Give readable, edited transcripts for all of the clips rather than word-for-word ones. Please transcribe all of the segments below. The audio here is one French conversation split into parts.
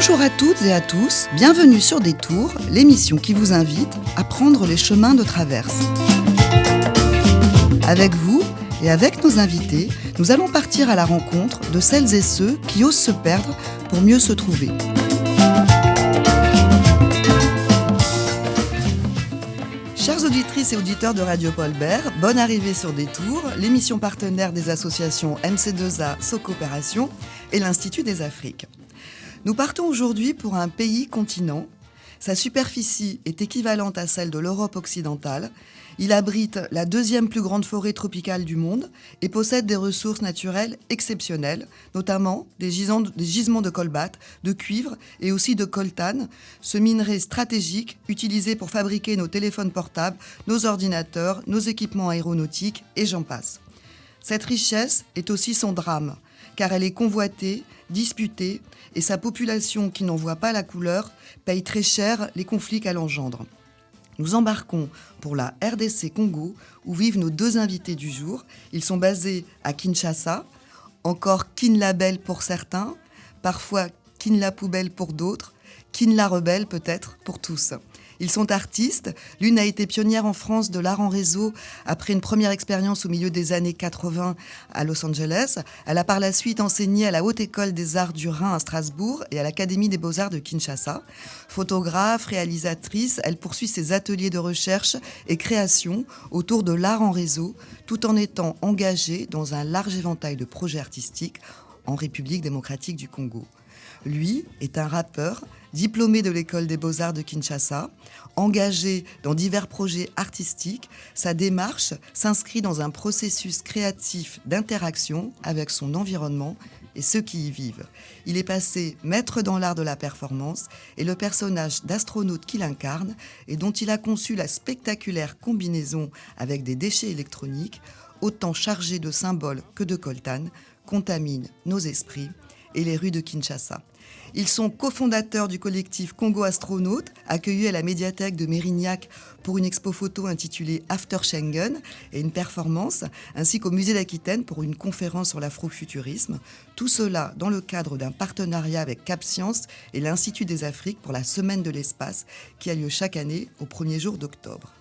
Bonjour à toutes et à tous, bienvenue sur Détour, l'émission qui vous invite à prendre les chemins de traverse. Avec vous et avec nos invités, nous allons partir à la rencontre de celles et ceux qui osent se perdre pour mieux se trouver. Chères auditrices et auditeurs de Radio Paul Bert, bonne arrivée sur Détour, l'émission partenaire des associations MC2A, Socopération et l'Institut des Afriques. Nous partons aujourd'hui pour un pays-continent. Sa superficie est équivalente à celle de l'Europe occidentale. Il abrite la deuxième plus grande forêt tropicale du monde et possède des ressources naturelles exceptionnelles, notamment des gisements de colbate, de cuivre et aussi de coltan, ce minerai stratégique utilisé pour fabriquer nos téléphones portables, nos ordinateurs, nos équipements aéronautiques et j'en passe. Cette richesse est aussi son drame, car elle est convoitée, disputée, et sa population qui n'en voit pas la couleur paye très cher les conflits qu'elle engendre. Nous embarquons pour la RDC Congo, où vivent nos deux invités du jour. Ils sont basés à Kinshasa, encore Kin la Belle pour certains, parfois Kin la Poubelle pour d'autres, Kin la Rebelle peut-être pour tous. Ils sont artistes. L'une a été pionnière en France de l'art en réseau après une première expérience au milieu des années 80 à Los Angeles. Elle a par la suite enseigné à la Haute École des Arts du Rhin à Strasbourg et à l'Académie des Beaux-Arts de Kinshasa. Photographe, réalisatrice, elle poursuit ses ateliers de recherche et création autour de l'art en réseau, tout en étant engagée dans un large éventail de projets artistiques en République démocratique du Congo. Lui est un rappeur, diplômé de l'École des Beaux-Arts de Kinshasa, engagé dans divers projets artistiques. Sa démarche s'inscrit dans un processus créatif d'interaction avec son environnement et ceux qui y vivent. Il est passé maître dans l'art de la performance et le personnage d'astronaute qu'il incarne et dont il a conçu la spectaculaire combinaison avec des déchets électroniques, autant chargés de symboles que de coltan, contamine nos esprits et les rues de Kinshasa. Ils sont cofondateurs du collectif Congo Astronautes, accueillis à la médiathèque de Mérignac pour une expo photo intitulée After Schengen et une performance, ainsi qu'au musée d'Aquitaine pour une conférence sur l'afrofuturisme. Tout cela dans le cadre d'un partenariat avec Cap Science et l'Institut des Afriques pour la Semaine de l'espace qui a lieu chaque année au premier jour d'octobre.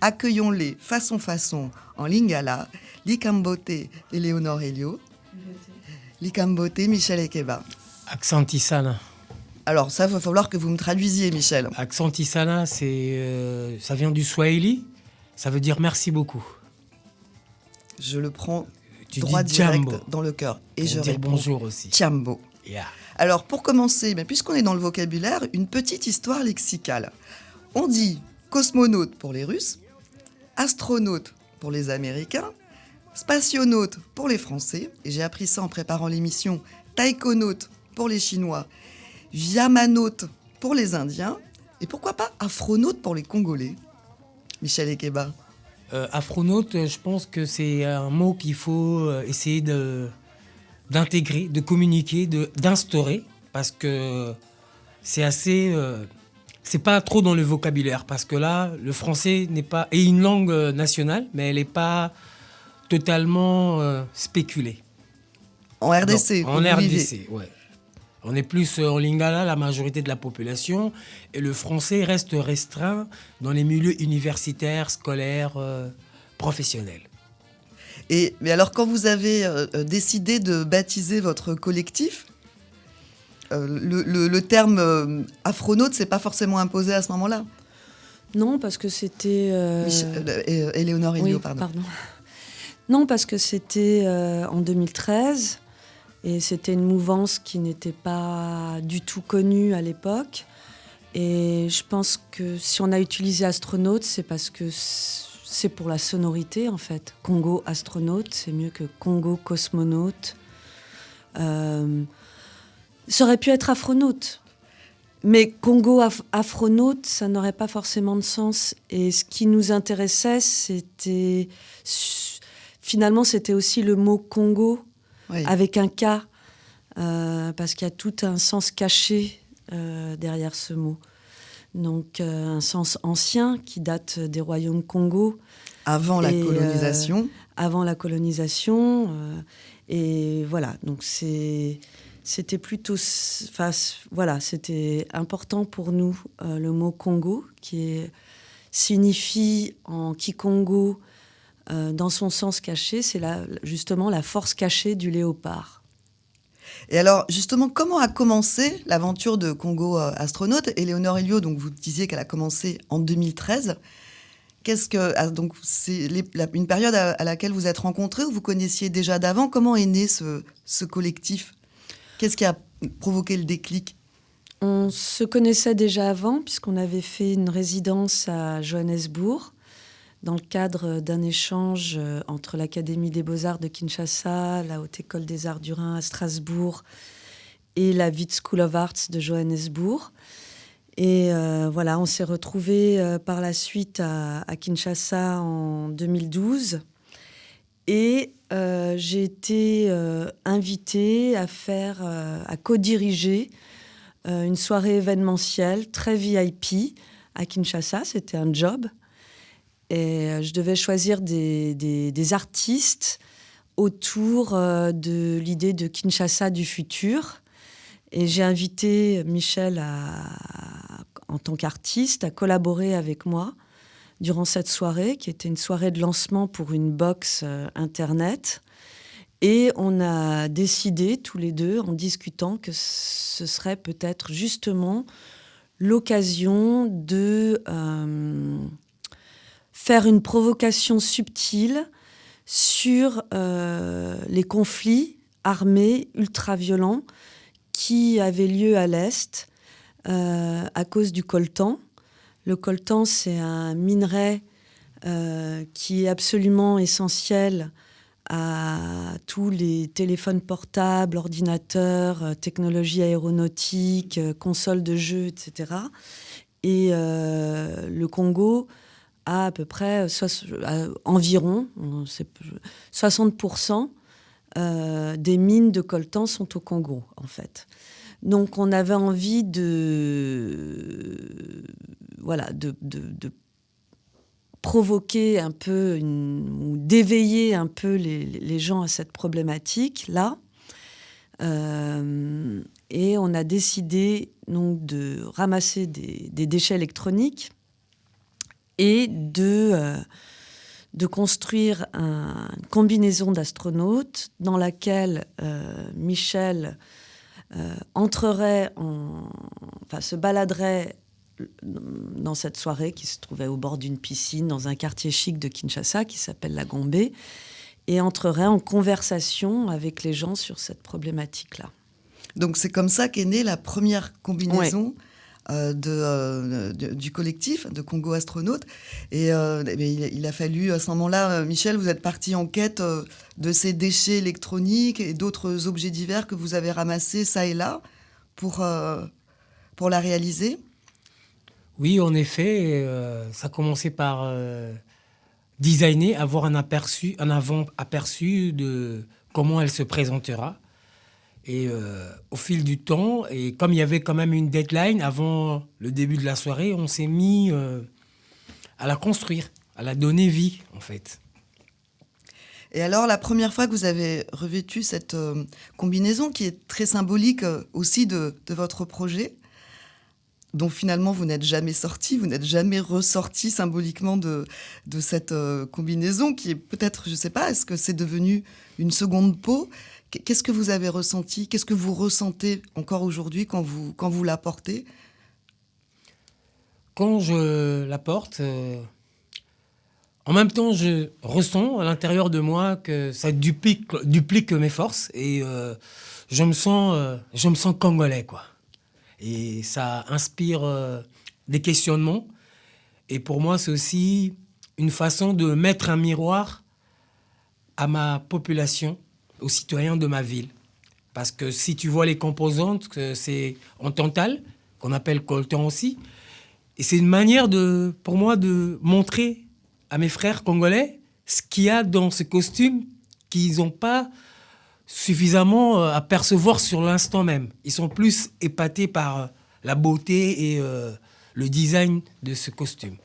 Accueillons-les façon en lingala, Likambote et Léonore Elio, Likambote Michel Ekeba. Accent Tisana. Alors ça, il va falloir que vous me traduisiez, Michel. Accent Tisana, ça vient du Swahili, ça veut dire merci beaucoup. Je le prends Tu droit dis direct Jambo dans le cœur. Et pour je dire réponds bonjour aussi. Tiambo. Yeah. Alors pour commencer, puisqu'on est dans le vocabulaire, une petite histoire lexicale. On dit cosmonaute pour les Russes, astronaute pour les Américains, spationaute pour les Français, et j'ai appris ça en préparant l'émission, taïkonaute pour les Chinois, yamanote pour les Indiens, et pourquoi pas afronaute pour les Congolais. Michel Ekeba. Afronaute, je pense que c'est un mot qu'il faut essayer d'intégrer, de communiquer, d'instaurer, parce que c'est assez... c'est pas trop dans le vocabulaire, parce que là, le français est une langue nationale, mais elle n'est pas totalement spéculée. En RDC. En RDC, ouais. On est plus en lingala, la majorité de la population, et le français reste restreint dans les milieux universitaires, scolaires, professionnels. Mais alors, quand vous avez décidé de baptiser votre collectif, le terme afronaute, c'est pas forcément imposé à ce moment-là. Non, parce que c'était... Éléonore Elio, oui, pardon. Non, parce que c'était en 2013, et c'était une mouvance qui n'était pas du tout connue à l'époque. Et je pense que si on a utilisé astronaute, c'est parce que c'est pour la sonorité, en fait. Congo astronaute, c'est mieux que Congo cosmonaute. Ça aurait pu être afronaute. Mais Congo afronaute, ça n'aurait pas forcément de sens. Et ce qui nous intéressait, finalement, c'était aussi le mot Congo, oui, avec un K, parce qu'il y a tout un sens caché derrière ce mot. Donc, un sens ancien qui date des royaumes Congo. Avant la colonisation. Avant la colonisation. Et voilà, donc c'est c'était plutôt... voilà, c'était important pour nous, le mot Congo, signifie en kikongo, dans son sens caché, c'est justement la force cachée du léopard. Et alors, justement, comment a commencé l'aventure de Congo Astronaute? Éléonore Elio, donc vous disiez qu'elle a commencé en 2013. Donc c'est une période à laquelle vous êtes rencontrés ou vous connaissiez déjà d'avant? Comment est né ce collectif? Qu'est-ce qui a provoqué le déclic? On se connaissait déjà avant, puisqu'on avait fait une résidence à Johannesburg, dans le cadre d'un échange entre l'Académie des Beaux-Arts de Kinshasa, la Haute École des Arts du Rhin à Strasbourg et la Wits School of Arts de Johannesburg. Et voilà, on s'est retrouvés par la suite à Kinshasa en 2012. Et j'ai été invitée à co-diriger une soirée événementielle très VIP à Kinshasa. C'était un job. Et je devais choisir des artistes autour de l'idée de Kinshasa du futur. Et j'ai invité Michel, en tant qu'artiste, à collaborer avec moi durant cette soirée, qui était une soirée de lancement pour une box Internet. Et on a décidé, tous les deux, en discutant, que ce serait peut-être justement l'occasion de faire une provocation subtile sur les conflits armés ultra-violents qui avaient lieu à l'Est à cause du coltan. Le coltan, c'est un minerai qui est absolument essentiel à tous les téléphones portables, ordinateurs, technologies aéronautiques, consoles de jeux, etc. Et le Congo a à peu près environ 60% des mines de coltan sont au Congo, en fait. Donc on avait envie de provoquer un peu ou d'éveiller un peu les gens à cette problématique-là. Et on a décidé donc de ramasser des déchets électroniques et de construire une combinaison d'astronautes dans laquelle Michel se baladerait dans cette soirée qui se trouvait au bord d'une piscine dans un quartier chic de Kinshasa qui s'appelle la Gombe et entrerait en conversation avec les gens sur cette problématique-là. Donc c'est comme ça qu'est née la première combinaison du collectif de Congo Astronaute. Et il a fallu, à ce moment-là, Michel, vous êtes parti en quête de ces déchets électroniques et d'autres objets divers que vous avez ramassés ça et là pour la réaliser. Oui, en effet, ça a commencé par designer, avoir un avant-aperçu de comment elle se présentera. Et au fil du temps, et comme il y avait quand même une deadline avant le début de la soirée, on s'est mis à la construire, à la donner vie, en fait. Et alors, la première fois que vous avez revêtu cette combinaison, qui est très symbolique aussi de votre projet, dont finalement vous n'êtes jamais sorti, vous n'êtes jamais ressorti symboliquement de cette combinaison, qui est peut-être, je ne sais pas, est-ce que c'est devenu une seconde peau ? Qu'est-ce que vous avez ressenti ? Qu'est-ce que vous ressentez encore aujourd'hui quand vous la portez ? Quand je la porte, en même temps, je ressens à l'intérieur de moi que ça duplique mes forces et je me sens congolais, quoi. Et ça inspire des questionnements. Et pour moi, c'est aussi une façon de mettre un miroir à ma population, aux citoyens de ma ville. Parce que si tu vois les composantes, c'est en tantal, qu'on appelle coltan aussi, et c'est une manière pour moi de montrer à mes frères congolais ce qu'il y a dans ce costume qu'ils n'ont pas suffisamment à percevoir sur l'instant même. Ils sont plus épatés par la beauté et le design de ce costume.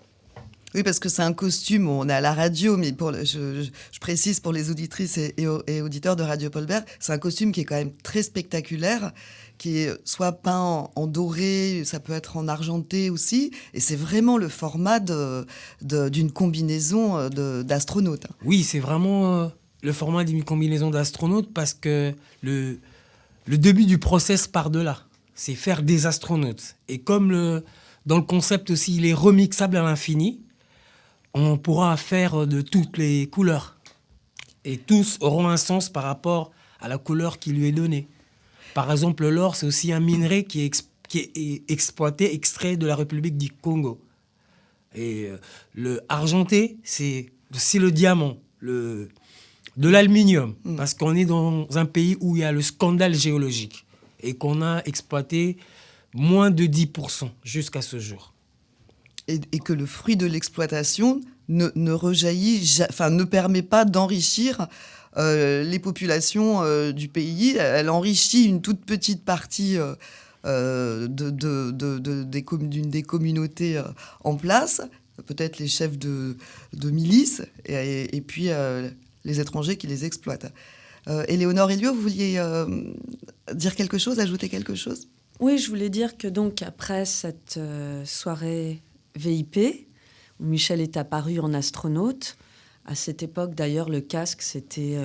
Oui, parce que c'est un costume, on est à la radio, mais je précise pour les auditrices et auditeurs de Radio Paul Bert, c'est un costume qui est quand même très spectaculaire, qui est soit peint en doré, ça peut être en argenté aussi, et c'est vraiment le format d'une combinaison d'astronaute. Oui, c'est vraiment le format d'une combinaison d'astronautes parce que le début du process part de là. C'est faire des astronautes. Et comme dans le concept aussi, il est remixable à l'infini, on pourra faire de toutes les couleurs. Et tous auront un sens par rapport à la couleur qui lui est donnée. Par exemple, l'or, c'est aussi un minerai qui est exploité, extrait de la République du Congo. Et le argenté, c'est aussi le diamant, de l'aluminium, parce qu'on est dans un pays où il y a le scandale géologique et qu'on a exploité moins de 10% jusqu'à ce jour. Et que le fruit de l'exploitation ne rejaillit, enfin ne permet pas d'enrichir les populations du pays. Elle enrichit une toute petite partie d'une des communautés en place, peut-être les chefs de milice, et puis les étrangers qui les exploitent. Éléonore Elio, vous vouliez dire quelque chose, ajouter quelque chose ? Oui, je voulais dire que donc après cette soirée VIP, où Michel est apparu en astronaute, à cette époque d'ailleurs le casque c'était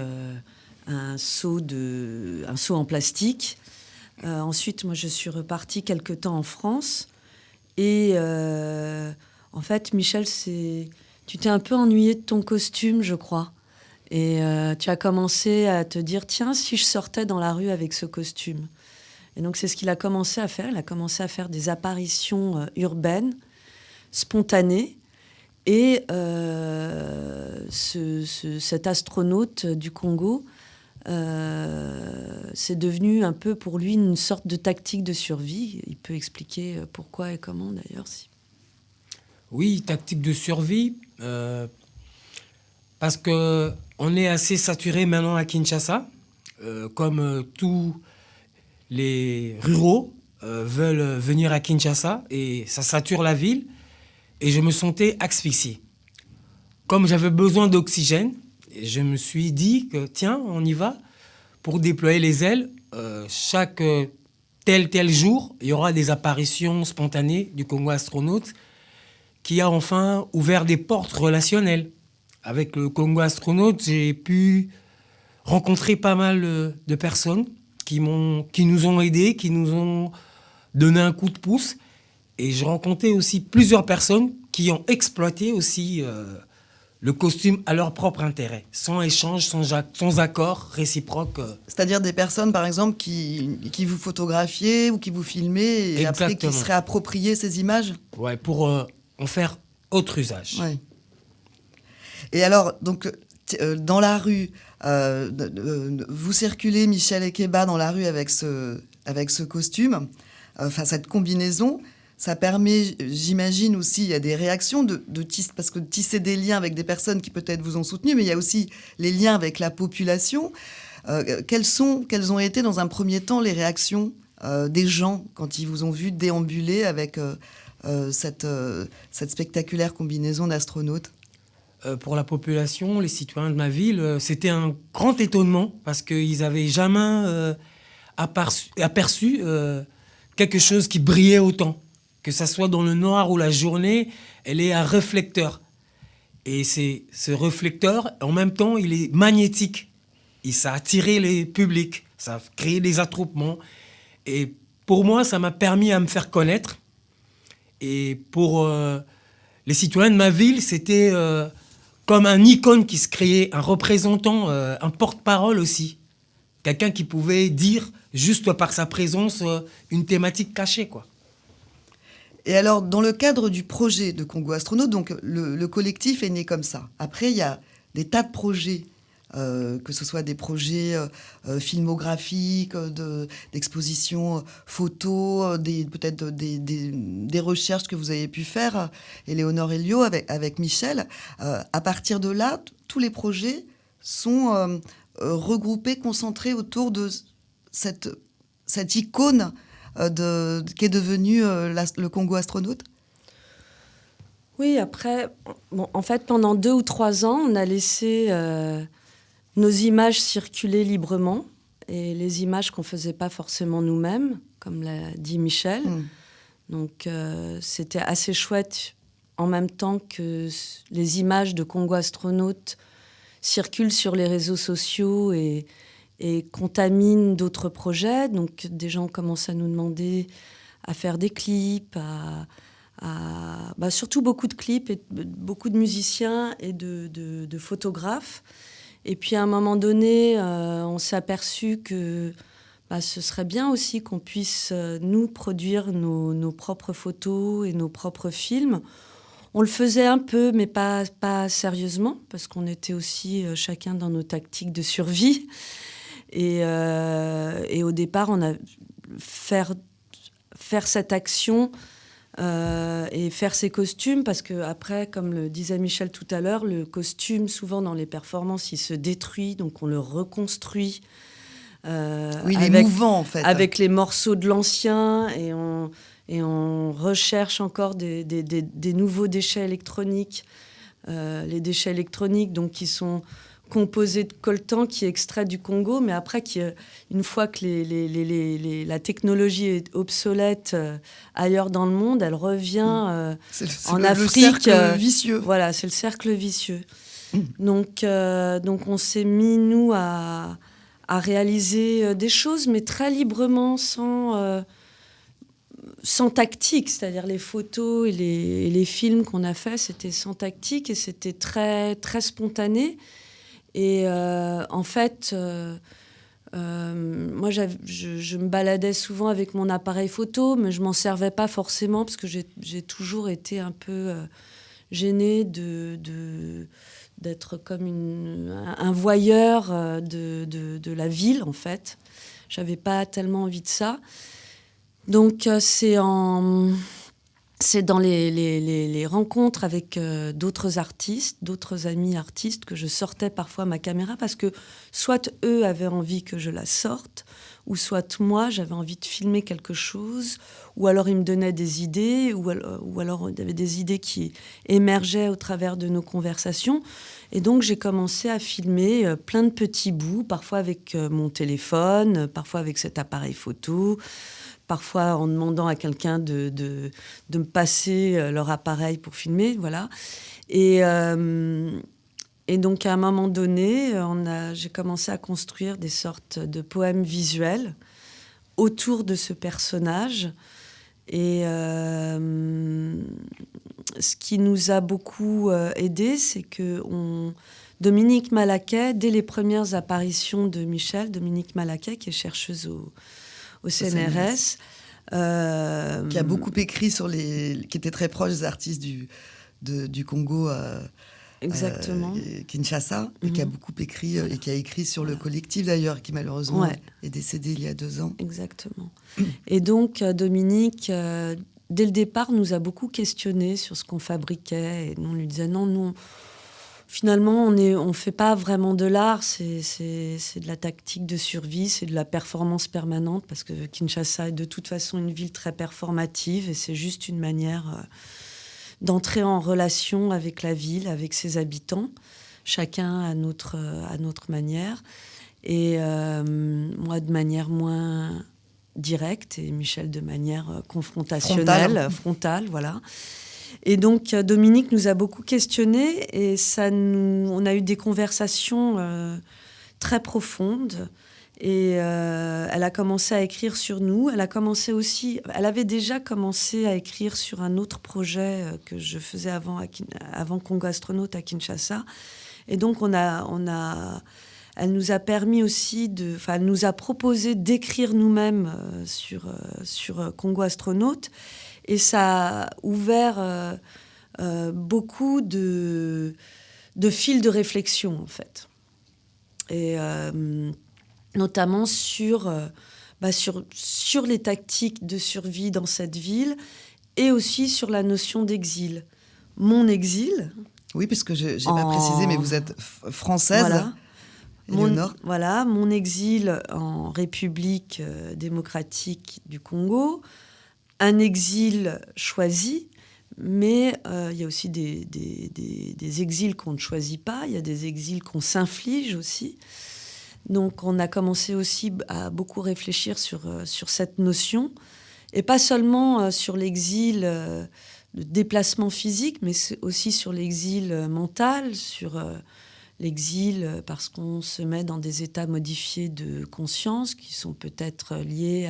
un seau en plastique. Ensuite, moi je suis repartie quelque temps en France et en fait Michel, tu t'es un peu ennuyé de ton costume, je crois. Et tu as commencé à te dire, tiens, si je sortais dans la rue avec ce costume. Et donc, c'est ce qu'il a commencé à faire. Il a commencé à faire des apparitions urbaines, spontanées. Et cet astronaute du Congo, c'est devenu un peu pour lui une sorte de tactique de survie. Il peut expliquer pourquoi et comment, d'ailleurs. Oui, tactique de survie, parce que on est assez saturé maintenant à Kinshasa, comme tous les ruraux veulent venir à Kinshasa et ça sature la ville et je me sentais asphyxié. Comme j'avais besoin d'oxygène, je me suis dit que tiens, on y va pour déployer les ailes. Chaque tel jour, il y aura des apparitions spontanées du Congo astronaute qui a enfin ouvert des portes relationnelles. Avec le Congo astronaute, j'ai pu rencontrer pas mal de personnes qui nous ont aidés, qui nous ont donné un coup de pouce. Et j'ai rencontré aussi plusieurs personnes qui ont exploité aussi le costume à leur propre intérêt, sans échange, sans accord réciproque. C'est-à-dire des personnes, par exemple, qui vous photographiaient ou qui vous filmaient et après qui seraient appropriées ces images ? Ouais, pour en faire autre usage. Ouais. Et alors, donc, dans la rue, vous circulez, Michel Ekeba, dans la rue avec ce costume, enfin cette combinaison. Ça permet, j'imagine aussi, il y a des réactions parce que tisser des liens avec des personnes qui peut-être vous ont soutenu, mais il y a aussi les liens avec la population. Quelles ont été dans un premier temps les réactions des gens quand ils vous ont vu déambuler avec cette spectaculaire combinaison d'astronautes ? Pour la population, les citoyens de ma ville, c'était un grand étonnement parce qu'ils n'avaient jamais aperçu quelque chose qui brillait autant. Que ça soit dans le noir ou la journée, elle est un réflecteur. Et ce réflecteur, en même temps, il est magnétique. Et ça a attiré les publics, ça a créé des attroupements. Et pour moi, ça m'a permis à me faire connaître. Et pour les citoyens de ma ville, c'était comme un icône qui se créait, un représentant, un porte-parole aussi. Quelqu'un qui pouvait dire, juste par sa présence, une thématique cachée, quoi. Et alors, dans le cadre du projet de Congo Astronaute, donc le collectif est né comme ça. Après, il y a des tas de projets, que ce soit des projets filmographiques, d'expositions photos, peut-être des recherches que vous avez pu faire, Éléonore Elio, avec Michel. À partir de là, tous les projets sont regroupés, concentrés autour de cette icône qui est devenu le Congo astronaute. Oui, après, en fait, pendant 2 ou 3 ans, on a laissé nos images circuler librement. Et les images qu'on ne faisait pas forcément nous-mêmes, comme l'a dit Michel. Donc, c'était assez chouette, en même temps que les images de Congo Astronaute circulent sur les réseaux sociaux et contaminent d'autres projets. Donc, des gens commencent à nous demander à faire des clips, surtout beaucoup de clips, et beaucoup de musiciens et de photographes. Et puis, à un moment donné, on s'est aperçu que ce serait bien aussi qu'on puisse, nous, produire nos propres photos et nos propres films. On le faisait un peu, mais pas sérieusement, parce qu'on était aussi chacun dans nos tactiques de survie. Et au départ, on a faire cette action et faire ces costumes, parce qu'après, comme le disait Michel tout à l'heure, le costume, souvent dans les performances, il se détruit, donc on le reconstruit. Il est mouvant, en fait. Avec les morceaux de l'ancien, et on recherche encore des nouveaux déchets électroniques. Les déchets électroniques, donc, qui sont composés de coltan qui est extrait du Congo, mais après, une fois que la technologie est obsolète ailleurs dans le monde, elle revient en Afrique. C'est le cercle vicieux. Voilà, c'est le cercle vicieux. Donc, on s'est mis, nous, à réaliser des choses, mais très librement, sans tactique. C'est-à-dire les photos et les films qu'on a faits, c'était sans tactique et c'était très, très spontané. Et en fait, moi, je me baladais souvent avec mon appareil photo, mais je m'en servais pas forcément parce que j'ai toujours été un peu gênée d'être comme un voyeur de la ville, en fait. J'avais pas tellement envie de ça. Donc, c'est dans les rencontres avec d'autres artistes, d'autres amis artistes, que je sortais parfois ma caméra, parce que soit eux avaient envie que je la sorte, ou soit moi, j'avais envie de filmer quelque chose, ou alors ils me donnaient des idées, ou alors il y avait des idées qui émergeaient au travers de nos conversations. Et donc, j'ai commencé à filmer plein de petits bouts, parfois avec mon téléphone, parfois avec cet appareil photo, parfois en demandant à quelqu'un de me passer leur appareil pour filmer, voilà. Et donc, à un moment donné, j'ai commencé à construire des sortes de poèmes visuels autour de ce personnage. Et ce qui nous a beaucoup aidé, c'est que Dominique Malaquet, dès les premières apparitions de Michel, Dominique Malaquet, qui est chercheuse au CNRS, qui a beaucoup écrit qui était très proche des artistes du Congo, exactement. Kinshasa, et qui a beaucoup écrit et qui a écrit sur le collectif d'ailleurs, qui malheureusement est décédé il y a 2 ans. Exactement. Et donc Dominique, dès le départ, nous a beaucoup questionnés sur ce qu'on fabriquait, et nous, on lui disait non, nous. Finalement, on fait pas vraiment de l'art, c'est de la tactique de survie, c'est de la performance permanente, parce que Kinshasa est de toute façon une ville très performative, et c'est juste une manière d'entrer en relation avec la ville, avec ses habitants, chacun à notre manière. Et moi, de manière moins directe, et Michel de manière confrontationnelle, frontale, voilà. Et donc, Dominique nous a beaucoup questionnés, et on a eu des conversations très profondes. Et elle a commencé à écrire sur nous. Elle avait déjà commencé à écrire sur un autre projet que je faisais avant Congo Astronaute à Kinshasa. Et donc, elle nous a permis aussi elle nous a proposé d'écrire nous-mêmes sur Congo Astronaute. Et ça a ouvert beaucoup de fils de réflexion, en fait. Et notamment sur les tactiques de survie dans cette ville, et aussi sur la notion d'exil. Mon exil... Oui, parce que je n'ai pas précisé, mais vous êtes française, voilà. Éléonore. Voilà, mon exil en République démocratique du Congo, un exil choisi, Mais il y a aussi des exils qu'on ne choisit pas, il y a des exils qu'on s'inflige aussi. Donc on a commencé aussi à beaucoup réfléchir sur cette notion, et pas seulement sur l'exil de déplacement physique, mais aussi sur l'exil mental, sur l'exil parce qu'on se met dans des états modifiés de conscience qui sont peut-être liés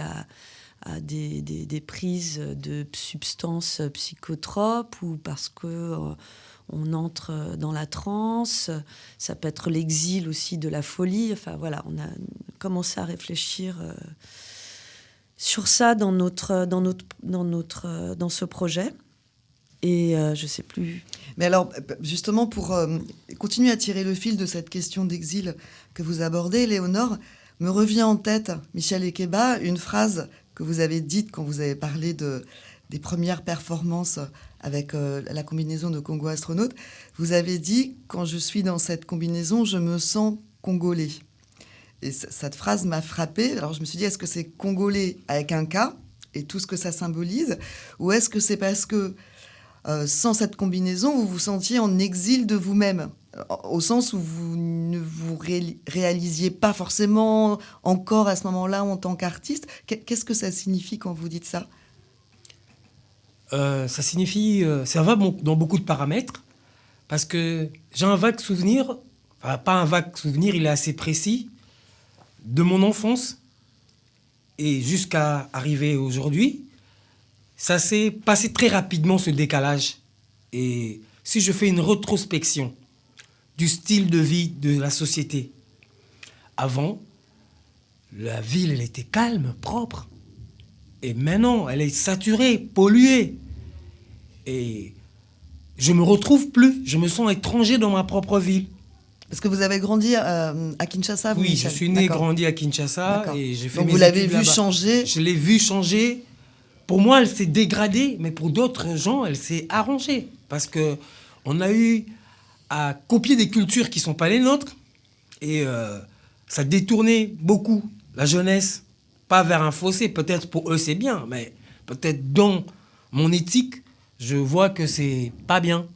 à des prises de substances psychotropes, ou parce que on entre dans la transe. Ça peut être l'exil aussi de la folie. Enfin voilà, on a commencé à réfléchir sur ça dans ce projet. Et je sais plus. Mais alors, justement, pour continuer à tirer le fil de cette question d'exil que vous abordez, Léonore, me revient en tête, Michel Ekeba, une phrase que vous avez dite quand vous avez parlé des premières performances avec la combinaison de Congo Astronaute. Vous avez dit « Quand je suis dans cette combinaison, je me sens congolais ». Et cette phrase m'a frappée. Alors je me suis dit, est-ce que c'est congolais avec un K et tout ce que ça symbolise, ou est-ce que c'est parce que sans cette combinaison, vous vous sentiez en exil de vous-même, au sens où vous ne vous réalisiez pas forcément encore à ce moment-là en tant qu'artiste? Qu'est-ce que ça signifie quand vous dites ça? Ça signifie, ça va dans beaucoup de paramètres, parce que j'ai un vague souvenir, enfin pas un vague souvenir, il est assez précis, de mon enfance et jusqu'à arriver aujourd'hui. Ça s'est passé très rapidement, ce décalage. Et si je fais une rétrospection du style de vie de la société, avant, la ville, elle était calme, propre. Et maintenant, elle est saturée, polluée. Et je me retrouve plus. Je me sens étranger dans ma propre ville. Parce que vous avez grandi à Kinshasa, vous, Oui, Michel? je suis né et grandi à Kinshasa. Et j'ai fait Donc mes vous l'avez études vu là-bas. changer? Je l'ai vu changer. Pour moi, elle s'est dégradée, mais pour d'autres gens, elle s'est arrangée. Parce qu'on a eu à copier des cultures qui ne sont pas les nôtres. Et ça détournait beaucoup la jeunesse, pas vers un fossé. Peut-être pour eux, c'est bien, mais peut-être dans mon éthique, je vois que c'est pas bien.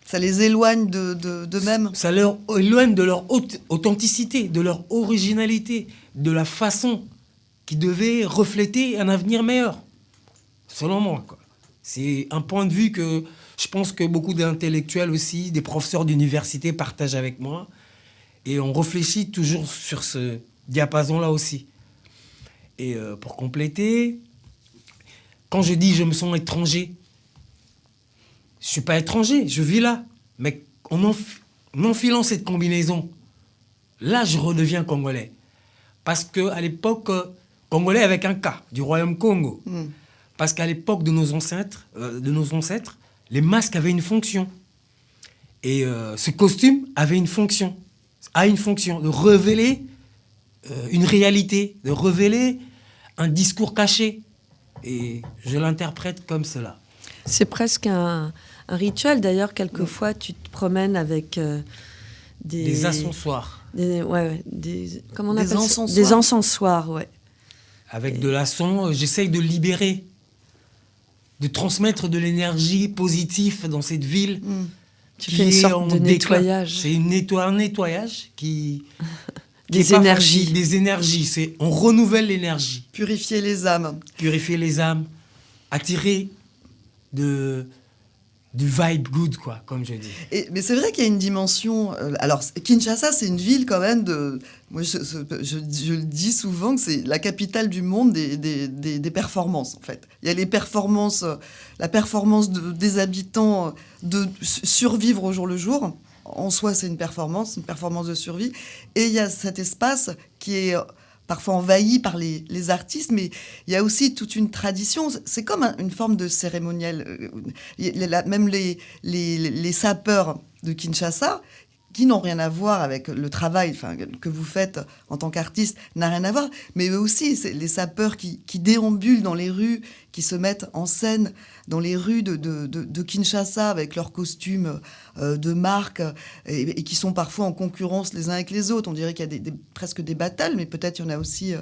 Ça les éloigne d'eux-mêmes? Ça leur éloigne de leur authenticité, de leur originalité, de la façon qui devait refléter un avenir meilleur. Selon moi, quoi. C'est un point de vue que je pense que beaucoup d'intellectuels aussi, des professeurs d'université partagent avec moi. Et on réfléchit toujours sur ce diapason-là aussi. Et pour compléter, quand je dis je me sens étranger, je ne suis pas étranger, je vis là. Mais en enfilant cette combinaison, là, je redeviens congolais. Parce qu'à l'époque, congolais avec un K, du royaume Congo. Parce qu'à l'époque de nos ancêtres, les masques avaient une fonction. Et ce costume avait une fonction, a une fonction de révéler une réalité, de révéler un discours caché. Et je l'interprète comme cela. C'est presque un rituel. D'ailleurs, quelquefois, tu te promènes avec des ascensoirs. Comment on appelle ça ? encensoirs. Des encensoirs, ouais. Avec de l'encens, j'essaye de libérer, de transmettre de l'énergie positive dans cette ville. Tu fais une sorte de nettoyage. C'est un nettoyage qui des énergies. Des énergies. On renouvelle l'énergie. Purifier les âmes. Purifier les âmes. Attirer du vibe good, quoi, comme je dis. Mais c'est vrai qu'il y a une dimension... alors, Kinshasa, c'est une ville quand même de... Moi, je le dis souvent que c'est la capitale du monde des performances, en fait. Il y a les performances, la performance des habitants de survivre au jour le jour. En soi, c'est une performance de survie. Et il y a cet espace qui est parfois envahi par les artistes, mais il y a aussi toute une tradition. C'est comme une forme de cérémoniel. Même les sapeurs de Kinshasa, qui n'ont rien à voir avec le travail que vous faites en tant qu'artiste, n'a rien à voir. Mais eux aussi, c'est les sapeurs qui déambulent dans les rues, qui se mettent en scène dans les rues de Kinshasa avec leurs costumes de marque et qui sont parfois en concurrence les uns avec les autres. On dirait qu'il y a presque des battles, mais peut-être il y en a aussi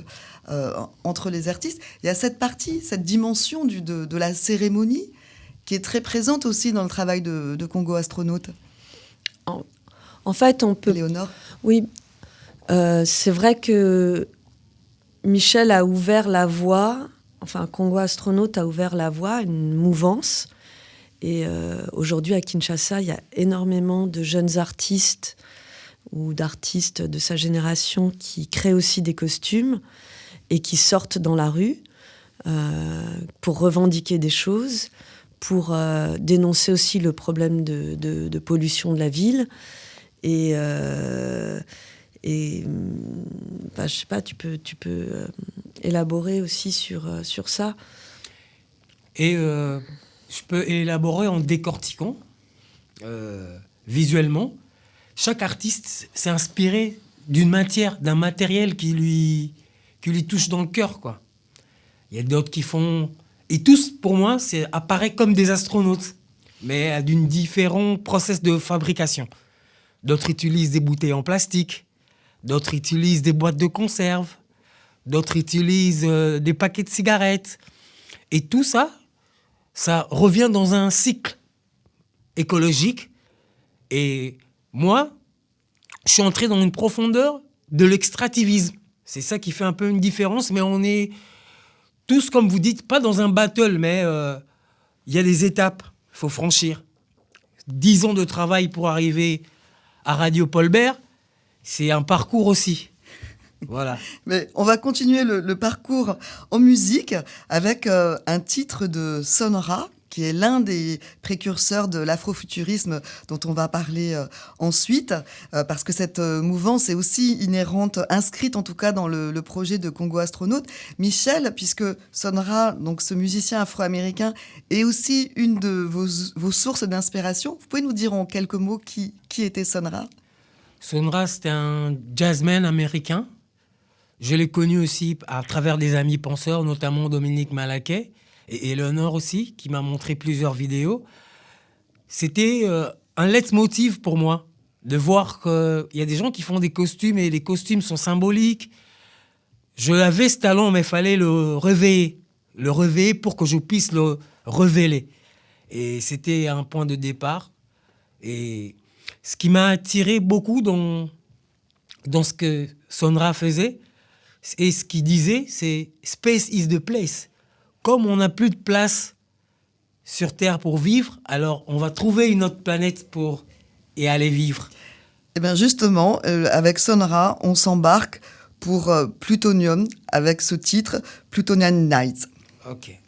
entre les artistes. Il y a cette partie, cette dimension de la cérémonie qui est très présente aussi dans le travail de Congo Astronaute. En fait, on peut... Léonore. Oui, c'est vrai que Michel a ouvert la voie, enfin Congo Astronaute a ouvert la voie, une mouvance. Et aujourd'hui, à Kinshasa, il y a énormément de jeunes artistes ou d'artistes de sa génération qui créent aussi des costumes et qui sortent dans la rue pour revendiquer des choses, pour dénoncer aussi le problème de pollution de la ville. Et je sais pas, tu peux élaborer aussi sur ça. Et je peux élaborer en décortiquant visuellement. Chaque artiste s'est inspiré d'une matière, d'un matériel qui lui touche dans le cœur, quoi. Il y a d'autres qui font... Et tous, pour moi, apparaît comme des astronautes, mais d'une différent process de fabrication. D'autres utilisent des bouteilles en plastique, d'autres utilisent des boîtes de conserve, d'autres utilisent des paquets de cigarettes. Et tout ça, ça revient dans un cycle écologique. Et moi, je suis entré dans une profondeur de l'extractivisme. C'est ça qui fait un peu une différence, mais on est tous, comme vous dites, pas dans un battle, mais il y a des étapes qu'il faut franchir. 10 ans de travail pour arriver à Radio Paul Bert, c'est un parcours aussi. Voilà. Mais on va continuer le parcours en musique avec un titre de Son Ra, qui est l'un des précurseurs de l'afrofuturisme dont on va parler ensuite, parce que cette mouvance est aussi inhérente, inscrite en tout cas dans le projet de Congo Astronaute. Michel, puisque Son Ra, donc ce musicien afro-américain, est aussi une de vos sources d'inspiration, vous pouvez nous dire en quelques mots qui était Son Ra ? Son Ra, c'était un jazzman américain. Je l'ai connu aussi à travers des amis penseurs, notamment Dominique Malaquais et Eleanor aussi, qui m'a montré plusieurs vidéos. C'était un leitmotiv pour moi, de voir qu'il y a des gens qui font des costumes et les costumes sont symboliques. Je avais ce talent, mais il fallait le réveiller pour que je puisse le révéler. Et c'était un point de départ. Et ce qui m'a attiré beaucoup dans ce que Son Ra faisait, et ce qu'il disait, c'est « Space is the place ». Comme on n'a plus de place sur Terre pour vivre, alors on va trouver une autre planète pour y aller vivre. Eh bien justement, avec Son Ra, on s'embarque pour Plutonium avec ce titre « Plutonian Nights ». Ok.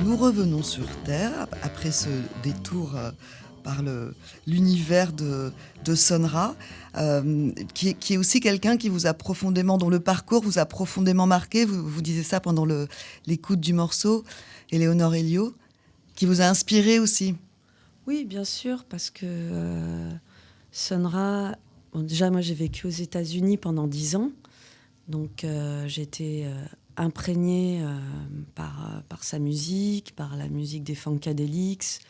Nous revenons sur Terre après ce détour par l'univers de Sun Ra, qui est aussi quelqu'un qui vous a profondément, dont le parcours vous a profondément marqué. Vous disiez ça pendant l'écoute du morceau, Éléonore Elio, qui vous a inspiré aussi. Oui, bien sûr, parce que Sun Ra, bon, déjà moi j'ai vécu aux États-Unis pendant 10 ans, donc j'ai été imprégnée par sa musique, par la musique des Funkadelics,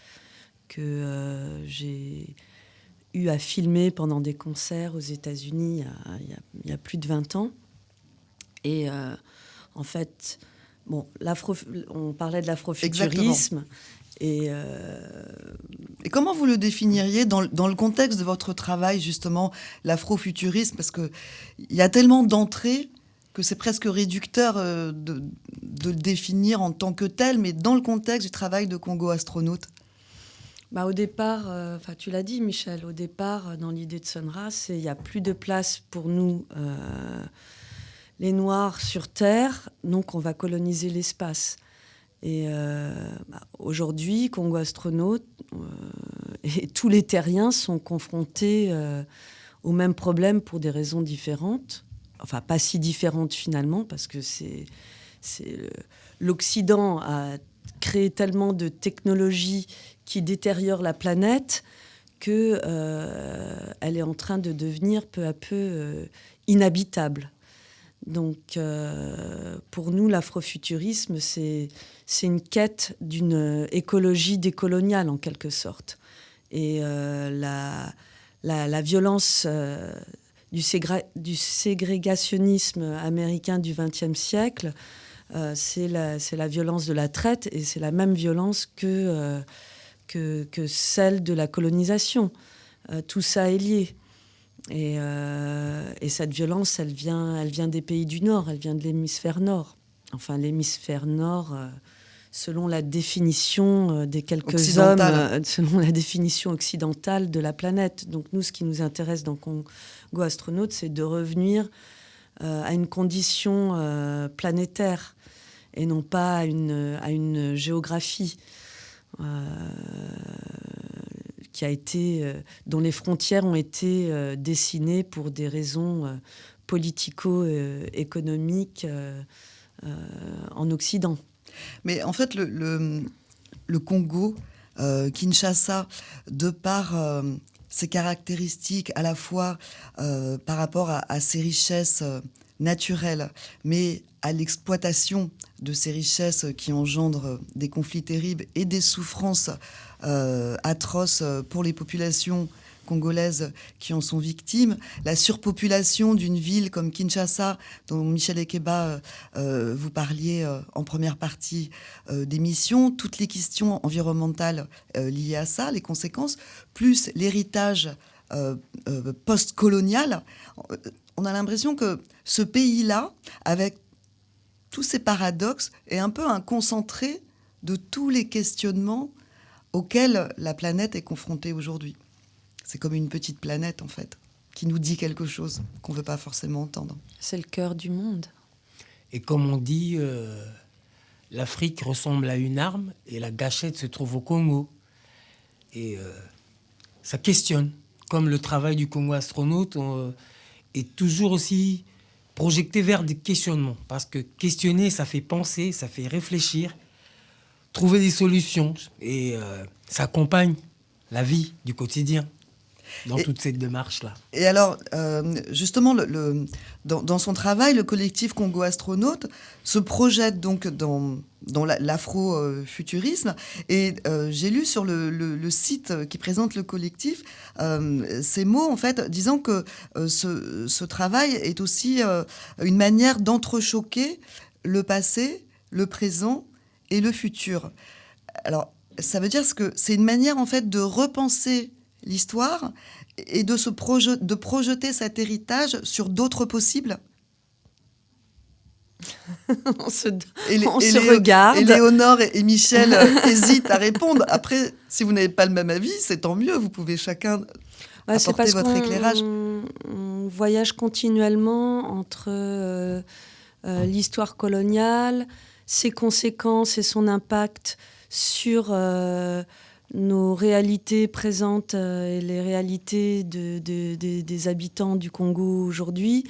que j'ai eu à filmer pendant des concerts aux États-Unis il y a plus de 20 ans. Et en fait, bon, on parlait de l'afrofuturisme. Et comment vous le définiriez dans le contexte de votre travail, justement, l'afrofuturisme? Parce qu'il y a tellement d'entrées que c'est presque réducteur de le définir en tant que tel, mais dans le contexte du travail de Congo Astronaute. Bah, au départ, tu l'as dit, Michel, au départ, dans l'idée de Sun Ra, il n'y a plus de place pour nous, les Noirs, sur Terre, donc on va coloniser l'espace. Et aujourd'hui, Congo Astronaute et tous les terriens sont confrontés au même problème pour des raisons différentes. Enfin, pas si différentes finalement, parce que l'Occident a créé tellement de technologies qui détériorent la planète qu'elle est en train de devenir peu à peu inhabitable. Donc, pour nous, l'afrofuturisme, c'est une quête d'une écologie décoloniale, en quelque sorte. Et la violence du ségrégationnisme américain du XXe siècle, c'est la violence de la traite, et c'est la même violence que celle de la colonisation. Tout ça est lié. Et cette violence, elle vient des pays du Nord, elle vient de l'hémisphère Nord. Enfin, l'hémisphère Nord, selon la définition des quelques hommes, selon la définition occidentale de la planète. Donc nous, ce qui nous intéresse dans Congo Astronaute, c'est de revenir à une condition planétaire et non pas à une géographie qui a été, dont les frontières ont été dessinées pour des raisons politico-économiques en Occident. Mais en fait, le Congo, Kinshasa, de par ses caractéristiques à la fois par rapport à ses richesses naturelles, mais à l'exploitation de ces richesses qui engendrent des conflits terribles et des souffrances atroces pour les populations congolaises qui en sont victimes, la surpopulation d'une ville comme Kinshasa, dont Michel Ekeba, vous parliez en première partie d'émission, toutes les questions environnementales liées à ça, les conséquences, plus l'héritage post-colonial, on a l'impression que ce pays-là, avec tous ces paradoxes, est un peu un concentré de tous les questionnements auxquels la planète est confrontée aujourd'hui. C'est comme une petite planète, en fait, qui nous dit quelque chose qu'on ne veut pas forcément entendre. C'est le cœur du monde. Et comme on dit, l'Afrique ressemble à une arme et la gâchette se trouve au Congo. Et ça questionne. Comme le travail du Congo Astronaute est toujours aussi projeter vers des questionnements. Parce que questionner, ça fait penser, ça fait réfléchir, trouver des solutions. Et ça accompagne la vie du quotidien dans toute cette démarche-là. Et alors, justement, dans son travail, le collectif Congo Astronautes se projette donc dans l'afrofuturisme. Et j'ai lu sur le site qui présente le collectif ces mots, en fait, disant que ce travail est aussi une manière d'entrechoquer le passé, le présent et le futur. Alors, ça veut dire que c'est une manière, en fait, de repenser l'histoire et de projeter cet héritage sur d'autres possibles. on se regarde. Et Léonore et Michel hésitent à répondre. Après, si vous n'avez pas le même avis, c'est tant mieux. Vous pouvez chacun apporter votre éclairage. On voyage continuellement entre l'histoire coloniale, ses conséquences et son impact sur nos réalités présentes et les réalités des habitants du Congo aujourd'hui.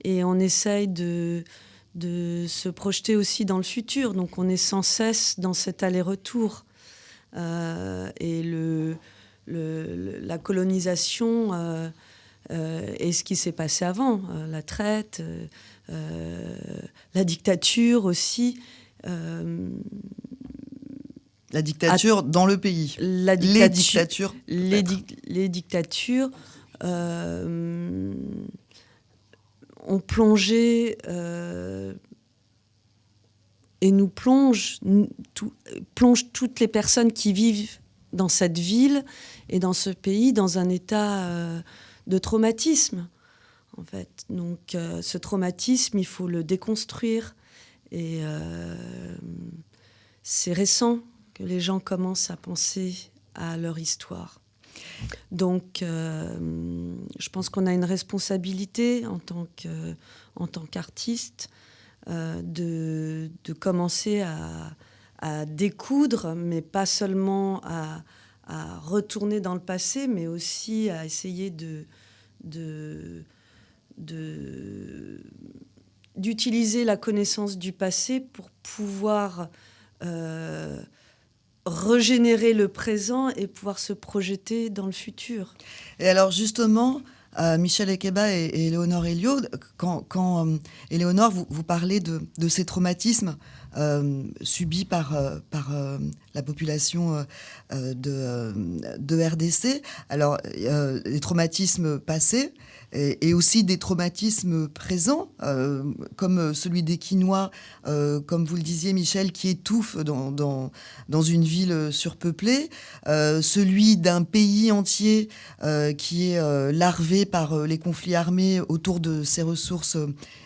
Et on essaye de se projeter aussi dans le futur. Donc on est sans cesse dans cet aller-retour. Et la colonisation et ce qui s'est passé avant, la traite, la dictature aussi. La dictature dans le pays. Les dictatures. Les dictatures ont plongé et nous plongent toutes les personnes qui vivent dans cette ville et dans ce pays dans un état de traumatisme, en fait. Donc ce traumatisme, il faut le déconstruire. Et c'est récent que les gens commencent à penser à leur histoire. Donc, je pense qu'on a une responsabilité en tant qu'artiste de commencer à découdre, mais pas seulement à retourner dans le passé, mais aussi à essayer d'utiliser la connaissance du passé pour pouvoir régénérer le présent et pouvoir se projeter dans le futur. Et alors justement, Michel Ekeba et Léonore Elio, quand Éléonore, vous parlez de ces traumatismes subis par la population de RDC, alors les traumatismes passés, et aussi des traumatismes présents, comme celui des Quinois, comme vous le disiez, Michel, qui étouffe dans une ville surpeuplée, celui d'un pays entier qui est larvé par les conflits armés autour de ses ressources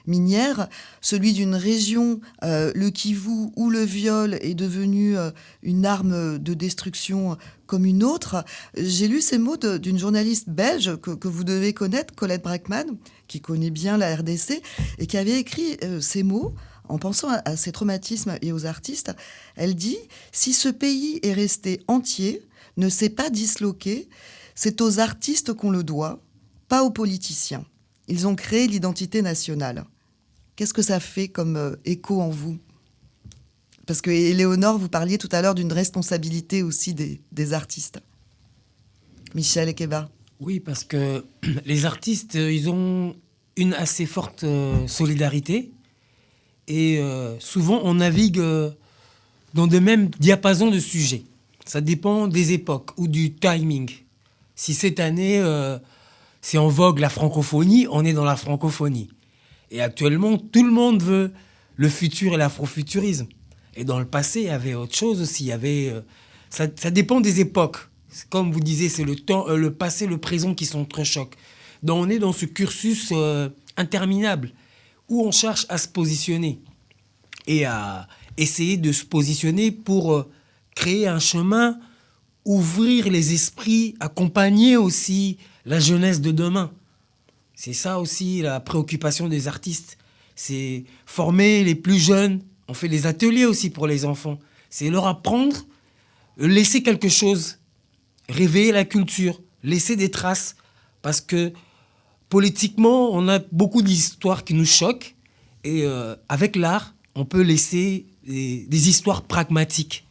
minières, celui d'une région, le Kivu, où le viol est devenu une arme de destruction comme une autre. J'ai lu ces mots d'une journaliste belge que vous devez connaître, Colette Brackman, qui connaît bien la RDC, et qui avait écrit ces mots en pensant à ces traumatismes et aux artistes. Elle dit « Si ce pays est resté entier, ne s'est pas disloqué, c'est aux artistes qu'on le doit, pas aux politiciens. Ils ont créé l'identité nationale. » Qu'est-ce que ça fait comme écho en vous ? Parce que, Éléonore, vous parliez tout à l'heure d'une responsabilité aussi des artistes. Michel Ekeba. Oui, parce que les artistes, ils ont une assez forte solidarité. Et souvent, on navigue dans des mêmes diapasons de sujets. Ça dépend des époques ou du timing. Si cette année, c'est en vogue la francophonie, on est dans la francophonie. Et actuellement, tout le monde veut le futur et l'afrofuturisme. Et dans le passé, il y avait autre chose aussi. Il y avait, ça dépend des époques. Comme vous disiez, c'est le temps, le passé, le présent qui s'entrechoquent. Donc on est dans ce cursus interminable où on cherche à se positionner et à essayer de se positionner pour créer un chemin, ouvrir les esprits, accompagner aussi la jeunesse de demain. C'est ça aussi la préoccupation des artistes. C'est former les plus jeunes. On fait des ateliers aussi pour les enfants. C'est leur apprendre, laisser quelque chose, réveiller la culture, laisser des traces. Parce que politiquement, on a beaucoup d'histoires qui nous choquent. Et avec l'art, on peut laisser des histoires pragmatiques.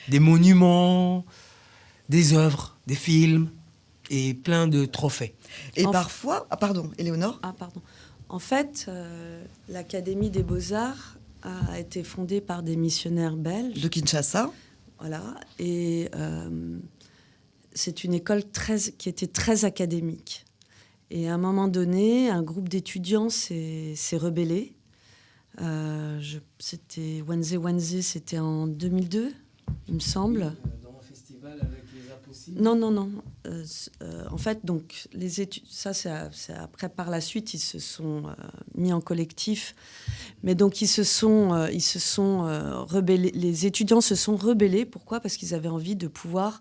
Des monuments, des œuvres, des films et plein de trophées. Et parfois... Ah pardon, Éléonore. Ah pardon. En fait, l'Académie des Beaux-Arts a été fondée par des missionnaires belges. De Kinshasa. Voilà. Et c'est une école qui était très académique. Et à un moment donné, un groupe d'étudiants s'est rebellé. C'était Wenze, c'était en 2002, il me semble. Dans un festival avec les Impossibles. Non. En fait, donc, les études, ça, c'est après, par la suite, ils se sont mis en collectif. Mais donc, ils se sont rebellés. Les étudiants se sont rebellés. Pourquoi ? Parce qu'ils avaient envie de pouvoir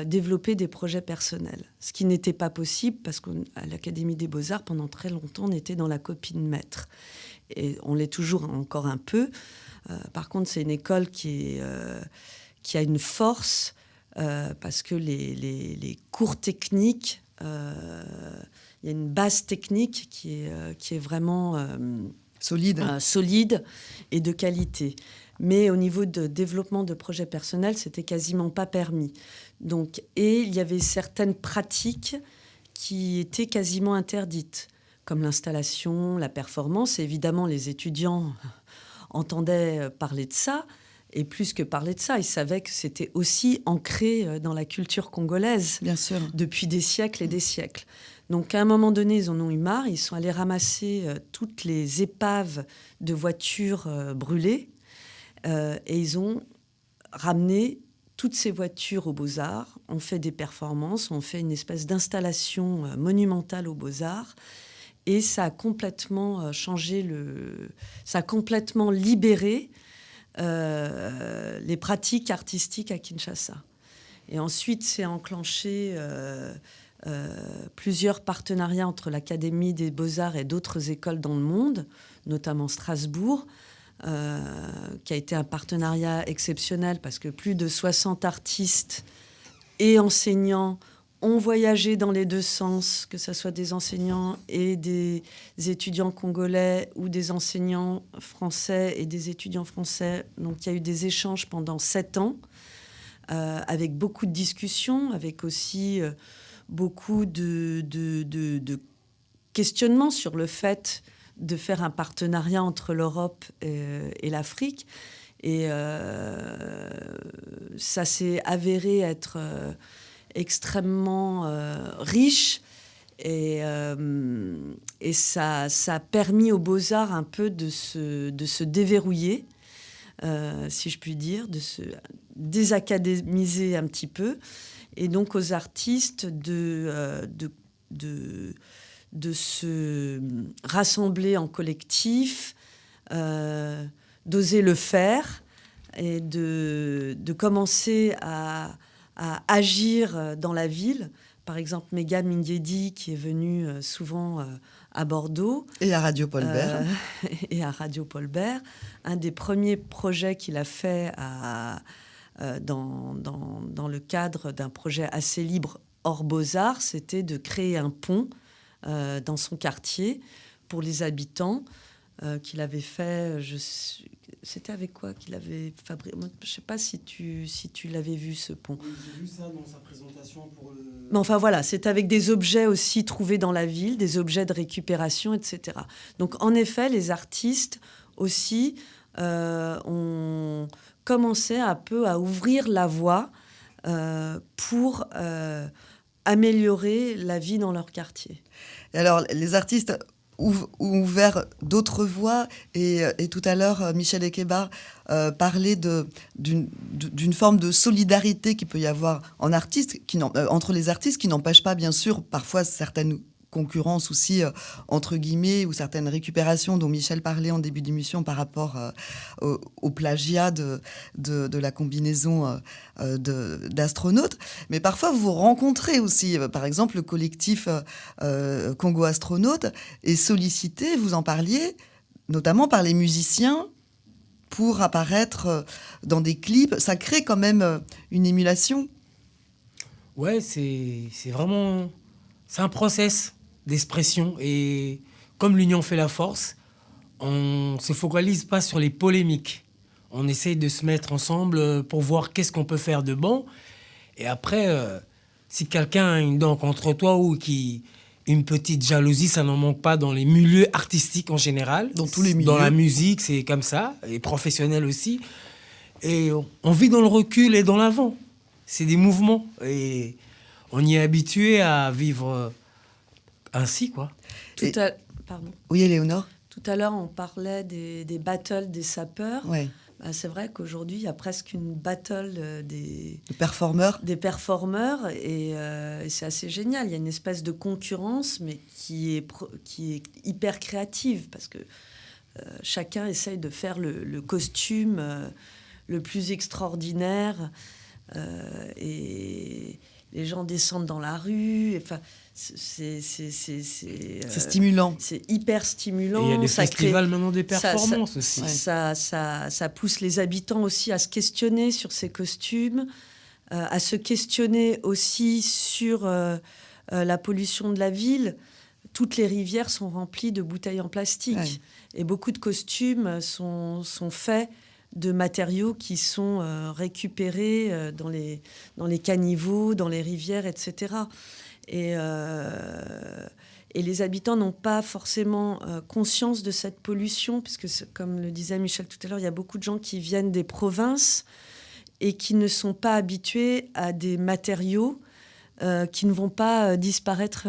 développer des projets personnels. Ce qui n'était pas possible, parce qu'à l'Académie des Beaux-Arts, pendant très longtemps, on était dans la copie de maître. Et on l'est toujours encore un peu. Par contre, c'est une école qui a une force parce que les cours techniques, il y a une base technique qui est vraiment solide et de qualité. Mais au niveau de développement de projets personnels, c'était quasiment pas permis. Donc, et il y avait certaines pratiques qui étaient quasiment interdites, comme l'installation, la performance. Et évidemment, les étudiants entendaient parler de ça. Et plus que parler de ça, ils savaient que c'était aussi ancré dans la culture congolaise. Bien sûr. Depuis des siècles et des siècles. Donc, à un moment donné, ils en ont eu marre. Ils sont allés ramasser toutes les épaves de voitures brûlées. Et ils ont ramené toutes ces voitures aux Beaux-Arts. On fait des performances, on fait une espèce d'installation monumentale aux Beaux-Arts. Et ça a complètement changé ça a complètement libéré les pratiques artistiques à Kinshasa. Et ensuite, c'est enclenché plusieurs partenariats entre l'Académie des Beaux-Arts et d'autres écoles dans le monde, notamment Strasbourg, qui a été un partenariat exceptionnel parce que plus de 60 artistes et enseignants ont voyagé dans les deux sens, que ce soit des enseignants et des étudiants congolais ou des enseignants français et des étudiants français. Donc il y a eu des échanges pendant 7 ans avec beaucoup de discussions, avec aussi beaucoup de questionnements sur le fait de faire un partenariat entre l'Europe et l'Afrique. Et ça s'est avéré être extrêmement riche. Et ça a permis aux Beaux-Arts un peu de se déverrouiller, si je puis dire, de se désacadémiser un petit peu. Et donc aux artistes de se rassembler en collectif, d'oser le faire et de commencer à agir dans la ville. Par exemple, Megan Mindiedi, qui est venue souvent à Bordeaux. Et à Radio Paul Bert. Et à Radio Paul Bert. Un des premiers projets qu'il a fait dans le cadre d'un projet assez libre hors Beaux-Arts, c'était de créer un pont dans son quartier pour les habitants qu'il avait fait. C'était avec quoi qu'il avait fabriqué? Je ne sais pas si tu l'avais vu, ce pont. Oui, j'ai vu ça dans sa présentation pour le... Mais enfin voilà, c'est avec des objets aussi trouvés dans la ville, des objets de récupération, etc. Donc en effet, les artistes aussi ont commencé un peu à ouvrir la voie pour améliorer la vie dans leur quartier. Et alors, les artistes ont ouvert d'autres voies. Et tout à l'heure, Michel Ekeba parlait d'une forme de solidarité qu'il peut y avoir entre les artistes, qui n'empêche pas, bien sûr, parfois certaines concurrences aussi, entre guillemets, ou certaines récupérations dont Michel parlait en début d'émission par rapport au plagiat de la combinaison d'astronautes. Mais parfois, vous rencontrez aussi, par exemple, le collectif Congo Astronautes est sollicité, vous en parliez, notamment par les musiciens pour apparaître dans des clips. Ça crée quand même une émulation. Ouais, c'est vraiment... C'est un process. d'expression. Et comme l'union fait la force, on ne se focalise pas sur les polémiques. On essaye de se mettre ensemble pour voir qu'est-ce qu'on peut faire de bon. Et après, si quelqu'un a une dent contre toi ou une petite jalousie, ça n'en manque pas dans les milieux artistiques en général. Dans tous les milieux. Dans la musique, c'est comme ça, et professionnel aussi. Et on vit dans le recul et dans l'avant. C'est des mouvements. Et on y est habitué à vivre ainsi, quoi. Pardon. Oui, Éléonore. Tout à l'heure, on parlait des battles des sapeurs. Ouais. Bah, c'est vrai qu'aujourd'hui, il y a presque une battle des performeurs. Des performeurs, et c'est assez génial. Il y a une espèce de concurrence, mais qui est hyper créative, parce que chacun essaye de faire le costume le plus extraordinaire, et les gens descendent dans la rue. Enfin, c'est stimulant. C'est hyper stimulant. Et il y a des festivals maintenant des performances aussi. Ça pousse les habitants aussi à se questionner sur ces costumes, à se questionner aussi sur la pollution de la ville. Toutes les rivières sont remplies de bouteilles en plastique. Ouais. Et beaucoup de costumes sont faits de matériaux qui sont récupérés dans les caniveaux, dans les rivières, etc. Et les habitants n'ont pas forcément conscience de cette pollution, puisque, comme le disait Michel tout à l'heure, il y a beaucoup de gens qui viennent des provinces et qui ne sont pas habitués à des matériaux qui ne vont pas disparaître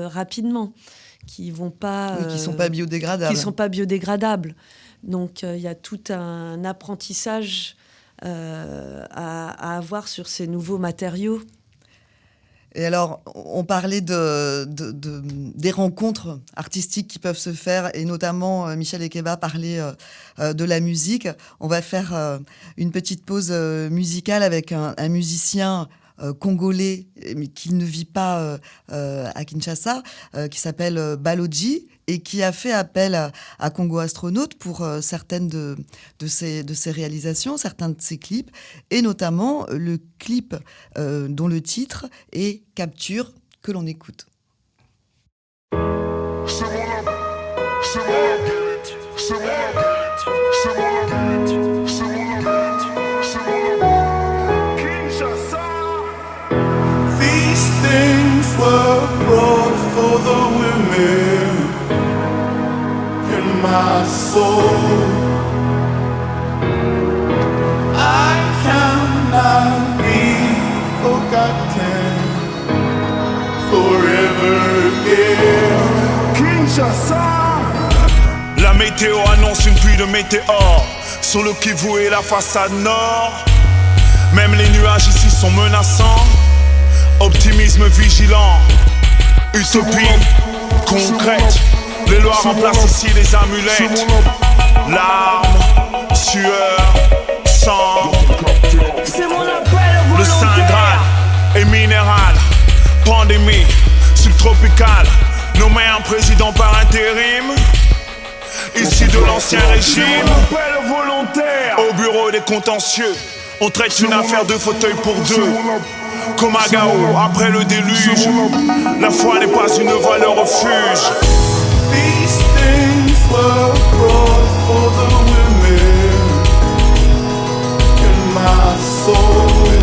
rapidement, qui ne sont pas biodégradables. Qui sont pas biodégradables. Donc, il y a tout un apprentissage à avoir sur ces nouveaux matériaux. Et alors, on parlait des rencontres artistiques qui peuvent se faire, et notamment Michel Ekeba parlait de la musique. On va faire une petite pause musicale avec un musicien congolais, mais qui ne vit pas à Kinshasa, qui s'appelle Baloji, et qui a fait appel à Congo Astronaute pour certaines de ses réalisations, certains de ses clips, et notamment le clip dont le titre est Capture, que l'on écoute. These things were brought for the women in my soul. I cannot be forgotten forever again. Kinshasa. La météo annonce une pluie de météores sur le Kivu et la façade nord. Même les nuages ici sont menaçants. Optimisme vigilant, utopie concrète. Les lois remplacent ici les amulettes. Larmes, sueur, sang. Le Saint Graal est minéral. Pandémie subtropicale. Nommé un président par intérim. Ici de l'ancien régime. Au bureau des contentieux, on traite une affaire de fauteuil pour deux. Comme à Gao, après le déluge, la foi n'est pas une valeur refuge. These things were brought for the women in my soul.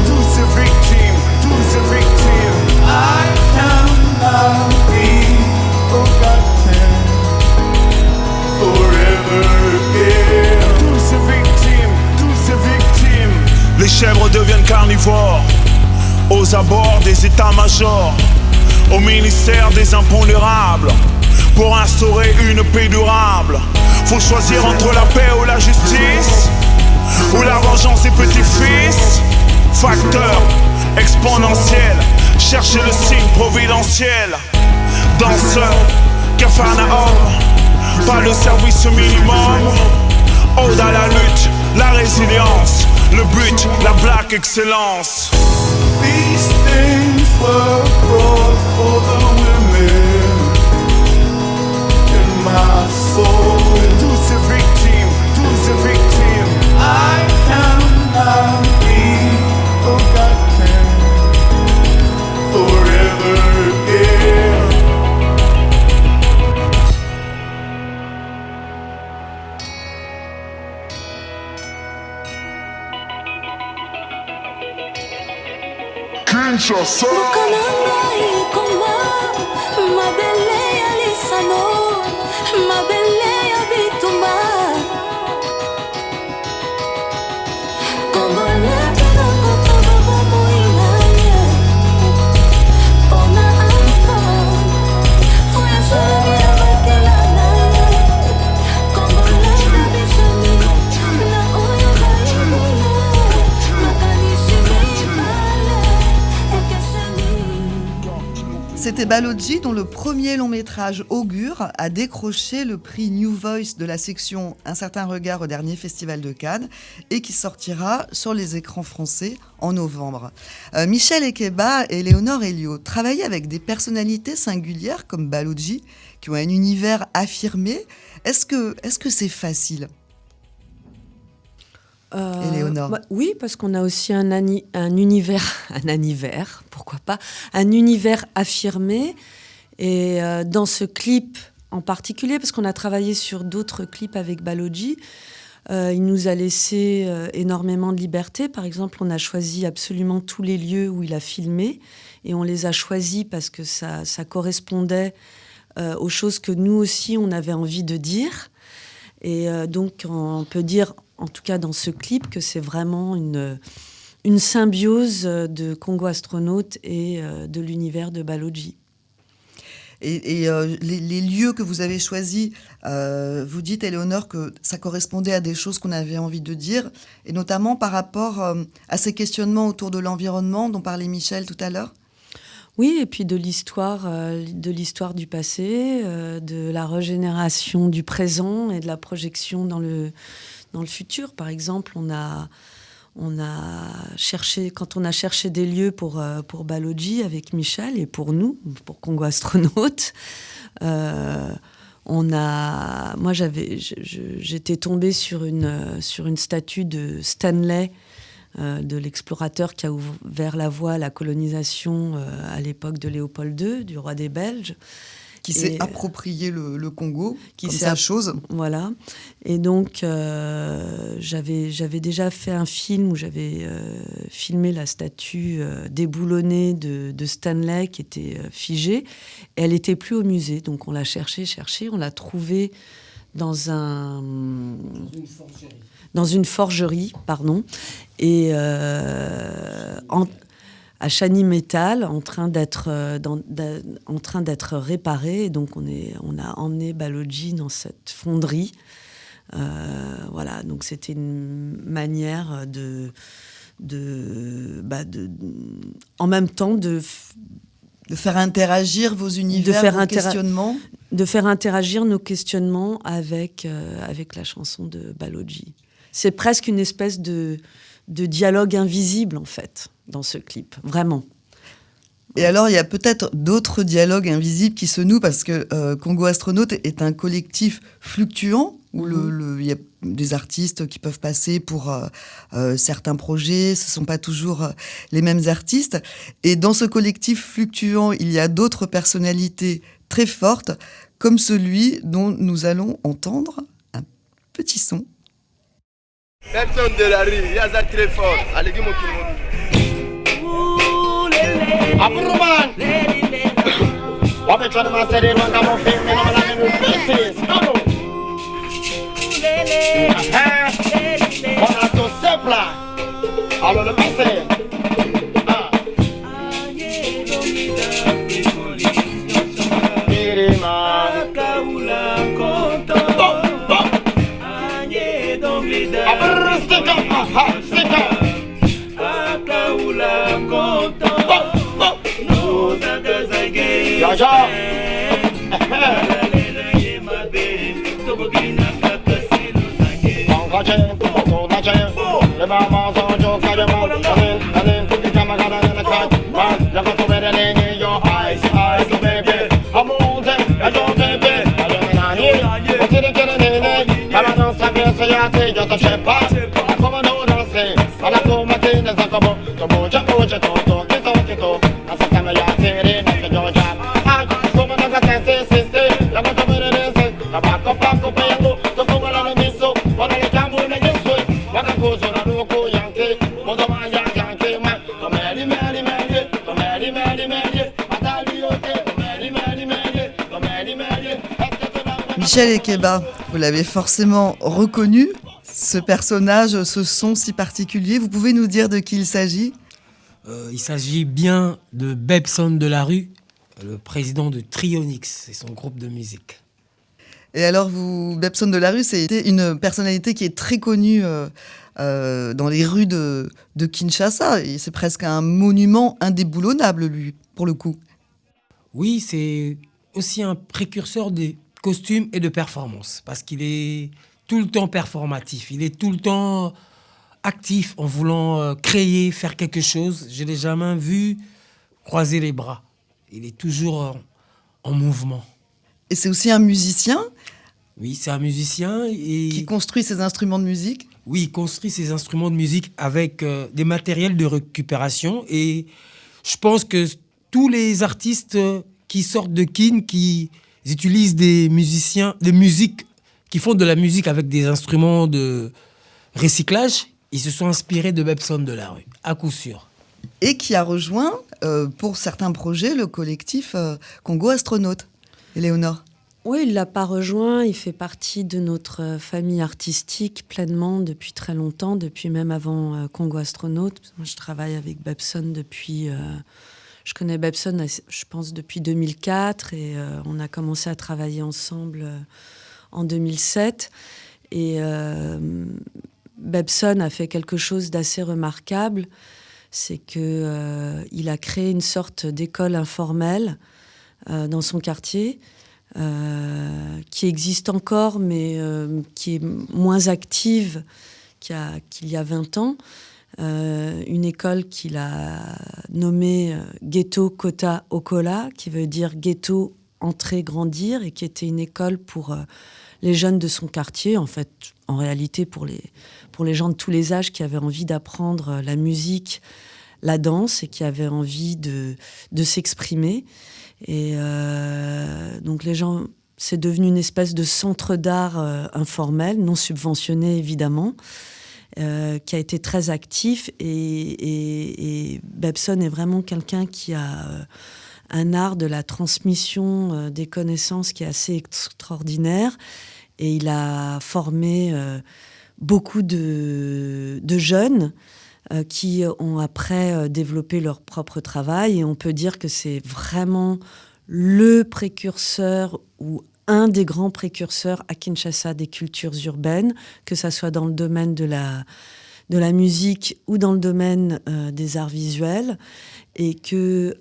Tous ces victimes, I cannot be forgotten forever again. Tous ces victimes. Les chèvres deviennent carnivores aux abords des états-majors, au ministère des impondérables. Pour instaurer une paix durable, faut choisir entre la paix ou la justice, ou la vengeance des petits-fils. Facteur exponentiel, cherchez le signe providentiel. Danseur, Capharnaüm, pas le service minimum. Ode à la lutte, la résilience, le but, la black excellence. These things were brought for the women in my soul. Tous ces victimes. I cannot be forgotten forever again. teach us. C'était Baloji dont le premier long métrage Augure a décroché le prix New Voice de la section Un certain regard au dernier festival de Cannes et qui sortira sur les écrans français en novembre. Michel Ekeba et Léonore Elio travaillaient avec des personnalités singulières comme Baloji qui ont un univers affirmé. Est-ce que c'est facile ? Éléonore. Oui, parce qu'on a aussi un univers, pourquoi pas, un univers affirmé. Et dans ce clip en particulier, parce qu'on a travaillé sur d'autres clips avec Baloji, il nous a laissé énormément de liberté. Par exemple, on a choisi absolument tous les lieux où il a filmé, et on les a choisis parce que ça correspondait aux choses que nous aussi, on avait envie de dire. Et donc, on peut dire, en tout cas dans ce clip, que c'est vraiment une symbiose de Congo Astronaute et de l'univers de Baloji. Et les lieux que vous avez choisis, vous dites, Éléonore, que ça correspondait à des choses qu'on avait envie de dire, et notamment par rapport à ces questionnements autour de l'environnement dont parlait Michel tout à l'heure. Oui, et puis de l'histoire du passé, de la régénération du présent et de la projection dans le futur. Par exemple, on a cherché, quand on a cherché des lieux pour Baloji avec Michel et pour nous, pour Congo Astronaute, moi j'étais tombée sur une statue de Stanley, de l'explorateur qui a ouvert la voie à la colonisation à l'époque de Léopold II, du roi des Belges. Qui s'est approprié le Congo comme sa chose. Voilà. Et donc, j'avais déjà fait un film où j'avais filmé la statue déboulonnée de Stanley qui était figée. Et elle n'était plus au musée. Donc, on l'a cherchée. On l'a trouvée dans une forgerie, pardon. Et à Chani Metal, en train d'être réparé. Et donc, on a emmené Baloji dans cette fonderie. Voilà, donc c'était une manière en même temps de faire interagir vos univers, vos questionnements. De faire interagir nos questionnements avec la chanson de Baloji. C'est presque une espèce de dialogue invisible, en fait, dans ce clip, vraiment. Et alors, il y a peut-être d'autres dialogues invisibles qui se nouent, parce que Congo Astronaute est un collectif fluctuant, où il y a des artistes qui peuvent passer pour certains projets, ce ne sont pas toujours les mêmes artistes. Et dans ce collectif fluctuant, il y a d'autres personnalités très fortes, comme celui dont nous allons entendre un petit son. Personne de la rue, il y a ça très fort. Allez, dis-moi tout le monde. Abourouman! Wabechana masere wanga mo film na mana no pieces. Come on. On a tout simple. Alors le passé. Michel Ekeba, vous l'avez forcément reconnu, ce personnage, ce son si particulier. Vous pouvez nous dire de qui il s'agit ? Il s'agit bien de Bebson de la Rue, le président de Trionyx, c'est son groupe de musique. Et alors, Bebson de la Rue, c'est une personnalité qui est très connue dans les rues de Kinshasa. Et c'est presque un monument indéboulonnable, lui, pour le coup. Oui, c'est aussi un précurseur des costumes et de performance, parce qu'il est tout le temps performatif, il est tout le temps actif en voulant créer, faire quelque chose. Je ne l'ai jamais vu croiser les bras. Il est toujours en mouvement. Et c'est aussi un musicien. Oui, c'est un musicien. Qui construit ses instruments de musique. Oui, il construit ses instruments de musique avec des matériels de récupération. Et je pense que tous les artistes qui sortent de Kin, qui utilisent des musiques, qui font de la musique avec des instruments de recyclage, ils se sont inspirés de Bebson de la Rue, à coup sûr. Et qui a rejoint, pour certains projets, le collectif Congo Astronautes. Éléonore. Oui, il ne l'a pas rejoint. Il fait partie de notre famille artistique pleinement depuis très longtemps, depuis même avant Congo Astronautes. Moi, je travaille avec Bebson depuis... je connais Bebson, je pense, depuis 2004. Et on a commencé à travailler ensemble en 2007. Et Bebson a fait quelque chose d'assez remarquable. C'est qu'il a créé une sorte d'école informelle dans son quartier, qui existe encore, mais qui est moins active qu'il y a 20 ans. Une école qu'il a nommée Ghetto Kota Okola, qui veut dire ghetto, entrer, grandir, et qui était une école pour les jeunes de son quartier, en fait, en réalité pour les gens de tous les âges qui avaient envie d'apprendre la musique, la danse, et qui avaient envie de s'exprimer. Et donc les gens, c'est devenu une espèce de centre d'art informel, non subventionné évidemment, qui a été très actif. Et Bebson est vraiment quelqu'un qui a un art de la transmission des connaissances qui est assez extraordinaire. Et il a formé beaucoup de jeunes qui ont après développé leur propre travail. Et on peut dire que c'est vraiment le précurseur ou un des grands précurseurs à Kinshasa des cultures urbaines, que ça soit dans le domaine de la musique ou dans le domaine des arts visuels. Et que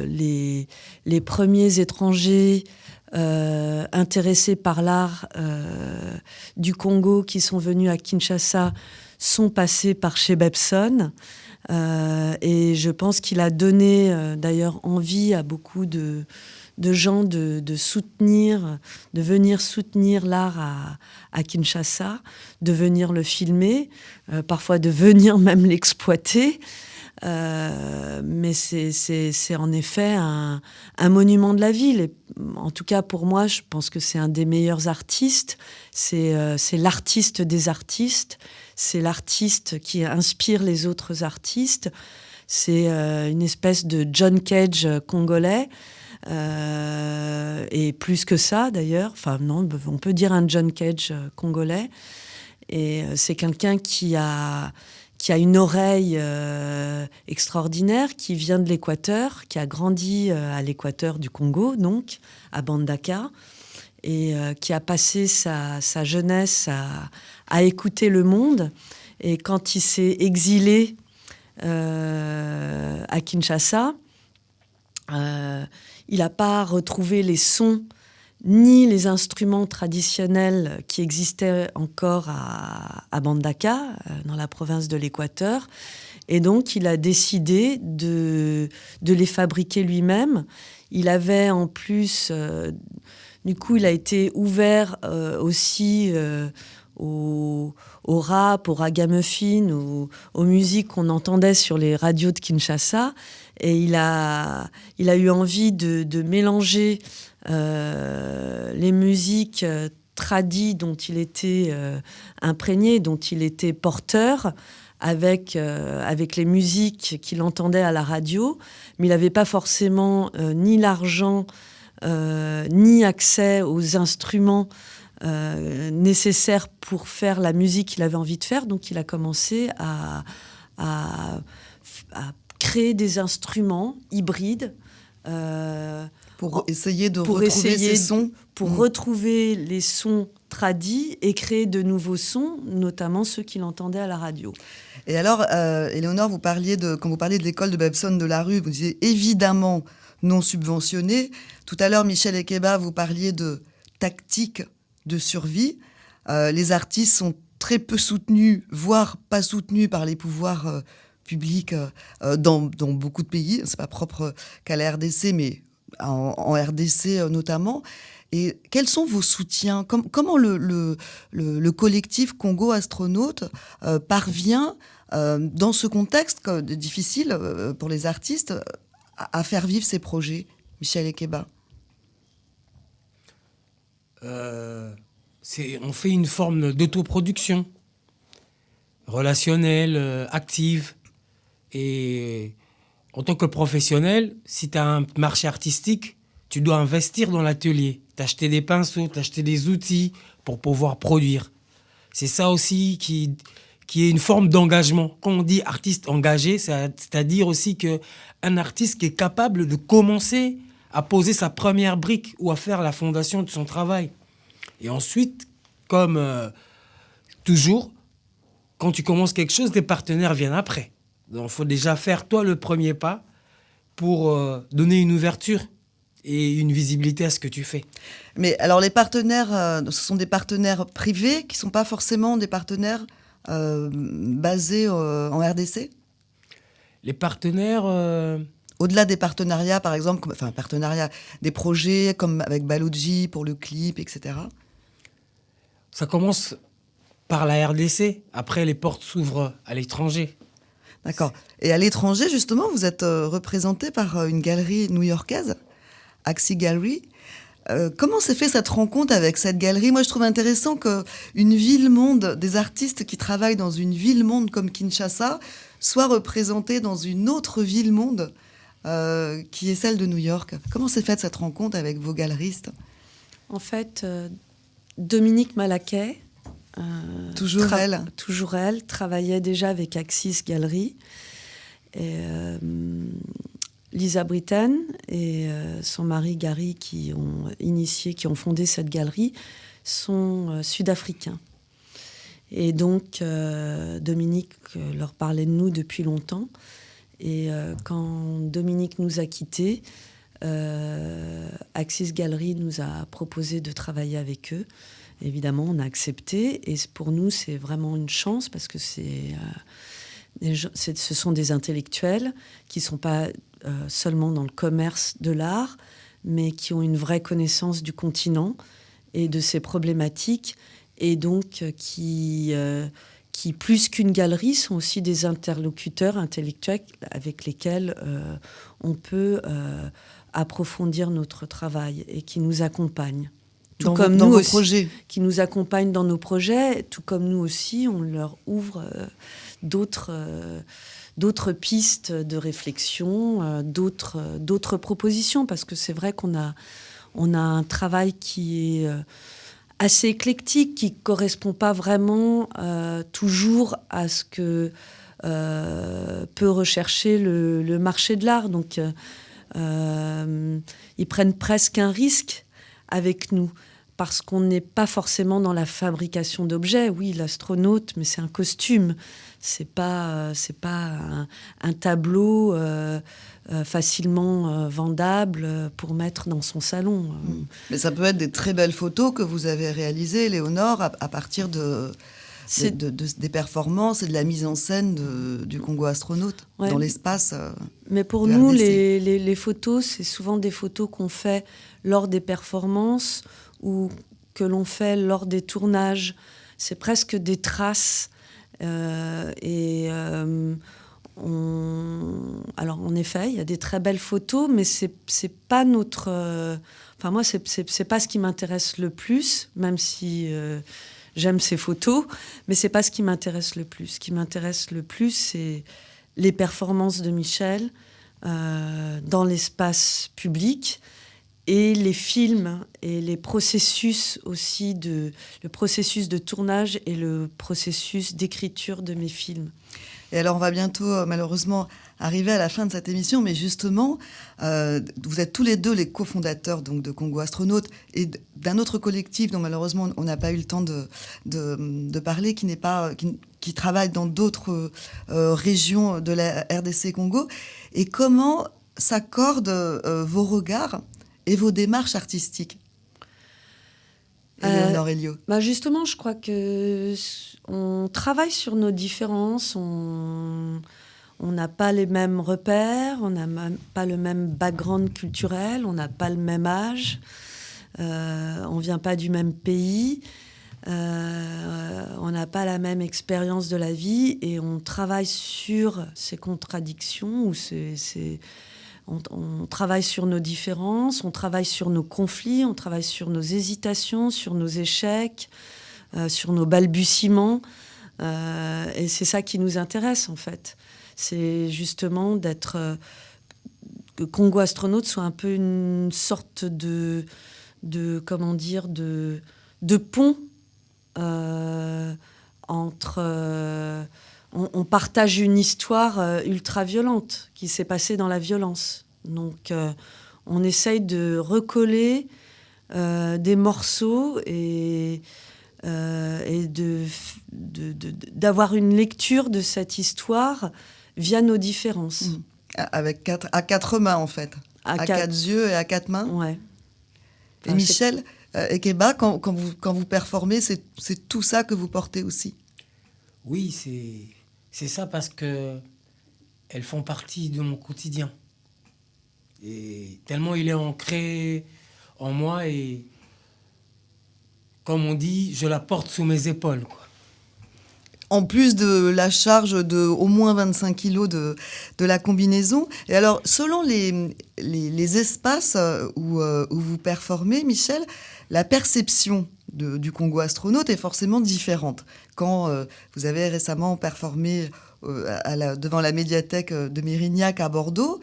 les premiers étrangers intéressés par l'art du Congo qui sont venus à Kinshasa sont passés par chez Bebson. Et je pense qu'il a donné d'ailleurs envie à beaucoup de gens de venir soutenir l'art à Kinshasa, de venir le filmer, parfois de venir même l'exploiter. Mais c'est en effet un monument de la ville. Et en tout cas, pour moi, je pense que c'est un des meilleurs artistes. C'est l'artiste des artistes. C'est l'artiste qui inspire les autres artistes. C'est une espèce de John Cage congolais. Et plus que ça, d'ailleurs. Enfin, non, on peut dire un John Cage congolais. Et c'est quelqu'un qui a une oreille extraordinaire, qui vient de l'Équateur, qui a grandi à l'Équateur du Congo, donc, à Bandaka, et qui a passé sa jeunesse à écouter le monde. Et quand il s'est exilé à Kinshasa, il n'a pas retrouvé les sons ni les instruments traditionnels qui existaient encore à Bandaka, dans la province de l'Équateur. Et donc, il a décidé de les fabriquer lui-même. Il avait en plus... du coup, il a été ouvert aussi au rap, au ragamuffin, aux musiques qu'on entendait sur les radios de Kinshasa. Et il a eu envie de mélanger les musiques tradies dont il était imprégné, dont il était porteur, avec les musiques qu'il entendait à la radio. Mais il n'avait pas forcément ni l'argent ni accès aux instruments nécessaires pour faire la musique qu'il avait envie de faire. Donc il a commencé à créer des instruments hybrides Pour essayer de pour retrouver essayer ces sons. pour retrouver les sons tradis et créer de nouveaux sons, notamment ceux qu'il entendait à la radio. Et alors, Éléonore, quand vous parliez de l'école de Babson de la Rue, vous disiez évidemment non subventionnée. Tout à l'heure, Michel Ekeba, vous parliez de tactique de survie. Les artistes sont très peu soutenus, voire pas soutenus par les pouvoirs publics dans beaucoup de pays. C'est pas propre qu'à la RDC, mais en RDC notamment. Et quels sont vos soutiens ? Comment le collectif Congo Astronautes parvient, dans ce contexte difficile pour les artistes, à faire vivre ces projets ? Michel Ekeba. On fait une forme d'autoproduction relationnelle, active. Et en tant que professionnel, si tu as un marché artistique, tu dois investir dans l'atelier, t'acheter des pinceaux, t'acheter des outils pour pouvoir produire. C'est ça aussi qui est une forme d'engagement. Quand on dit artiste engagé, c'est-à-dire aussi qu'un artiste qui est capable de commencer à poser sa première brique ou à faire la fondation de son travail. Et ensuite, comme toujours, quand tu commences quelque chose, tes partenaires viennent après. Donc il faut déjà faire toi le premier pas pour donner une ouverture et une visibilité à ce que tu fais. Mais alors les partenaires, ce sont des partenaires privés qui ne sont pas forcément des partenaires basés en RDC ? Les partenaires... Au-delà des partenariats, par exemple, des projets comme avec Baloudji pour le clip, etc. Ça commence par la RDC. Après, les portes s'ouvrent à l'étranger. D'accord. Et à l'étranger, justement, vous êtes représenté par une galerie new-yorkaise, Axie Gallery. Comment s'est fait cette rencontre avec cette galerie ? Moi, je trouve intéressant qu'une ville-monde, des artistes qui travaillent dans une ville-monde comme Kinshasa, soient représentés dans une autre ville-monde qui est celle de New York. Comment s'est faite cette rencontre avec vos galeristes ? En fait, Dominique Malaquet, toujours elle, travaillait déjà avec Axis Gallery. Et, Lisa Britten et son mari Gary, qui ont fondé cette galerie, sont sud-africains. Et donc, Dominique leur parlait de nous depuis longtemps. Et quand Dominique nous a quittés, Axis Gallery nous a proposé de travailler avec eux. Évidemment, on a accepté. Et pour nous, c'est vraiment une chance parce que ce sont des intellectuels qui ne sont pas seulement dans le commerce de l'art, mais qui ont une vraie connaissance du continent et de ses problématiques, et donc qui plus qu'une galerie, sont aussi des interlocuteurs intellectuels avec lesquels on peut approfondir notre travail et qui nous accompagnent. Tout comme nous aussi, projets. Qui nous accompagnent dans nos projets, tout comme nous aussi, on leur ouvre d'autres pistes de réflexion, d'autres propositions, parce que c'est vrai qu'on a un travail qui est assez éclectique, qui ne correspond pas vraiment toujours à ce que peut rechercher le marché de l'art. Donc, ils prennent presque un risque avec nous, parce qu'on n'est pas forcément dans la fabrication d'objets. Oui, l'astronaute, mais c'est un costume. C'est pas un tableau facilement vendable pour mettre dans son salon. Mais ça peut être des très belles photos que vous avez réalisées, Léonore, à partir des performances et de la mise en scène du Congo Astronaute dans l'espace. Mais pour nous, les photos, c'est souvent des photos qu'on fait lors des performances ou que l'on fait lors des tournages. C'est presque des traces. Alors, en effet, il y a des très belles photos, mais c'est pas notre... Enfin, moi, c'est pas ce qui m'intéresse le plus, même si j'aime ces photos, mais c'est pas ce qui m'intéresse le plus. Ce qui m'intéresse le plus, c'est les performances de Michel dans l'espace public et les films et les processus aussi le processus de tournage et le processus d'écriture de mes films. Et alors, on va bientôt, malheureusement, arriver à la fin de cette émission, mais justement, vous êtes tous les deux les cofondateurs donc, de Congo Astronautes et d'un autre collectif dont malheureusement on n'a pas eu le temps de parler, qui travaille dans d'autres régions de la RDC Congo. Et comment s'accordent vos regards et vos démarches artistiques, Éléonore Elio? Justement, je crois que on travaille sur nos différences. On n'a pas les mêmes repères, on n'a pas le même background culturel, on n'a pas le même âge, on vient pas du même pays, on n'a pas la même expérience de la vie et on travaille sur ces contradictions ou on travaille sur nos différences, on travaille sur nos conflits, on travaille sur nos hésitations, sur nos échecs, sur nos balbutiements. Et c'est ça qui nous intéresse, en fait. C'est justement que Congo Astronautes soit un peu une sorte de pont entre... On partage une histoire ultra-violente qui s'est passée dans la violence. Donc, on essaye de recoller des morceaux et d'avoir une lecture de cette histoire via nos différences. À quatre mains, en fait. À quatre yeux et à quatre mains. Ouais. Et Michel Ekeba, quand vous performez, c'est tout ça que vous portez aussi? Oui, c'est ça parce que elles font partie de mon quotidien. Et tellement il est ancré en moi et, comme on dit, je la porte sous mes épaules, quoi. En plus de la charge de au moins 25 kilos de la combinaison. Et alors, selon les espaces où vous performez, Michel, la perception du Congo Astronaute est forcément différente. Quand vous avez récemment performé devant la médiathèque de Mérignac à Bordeaux,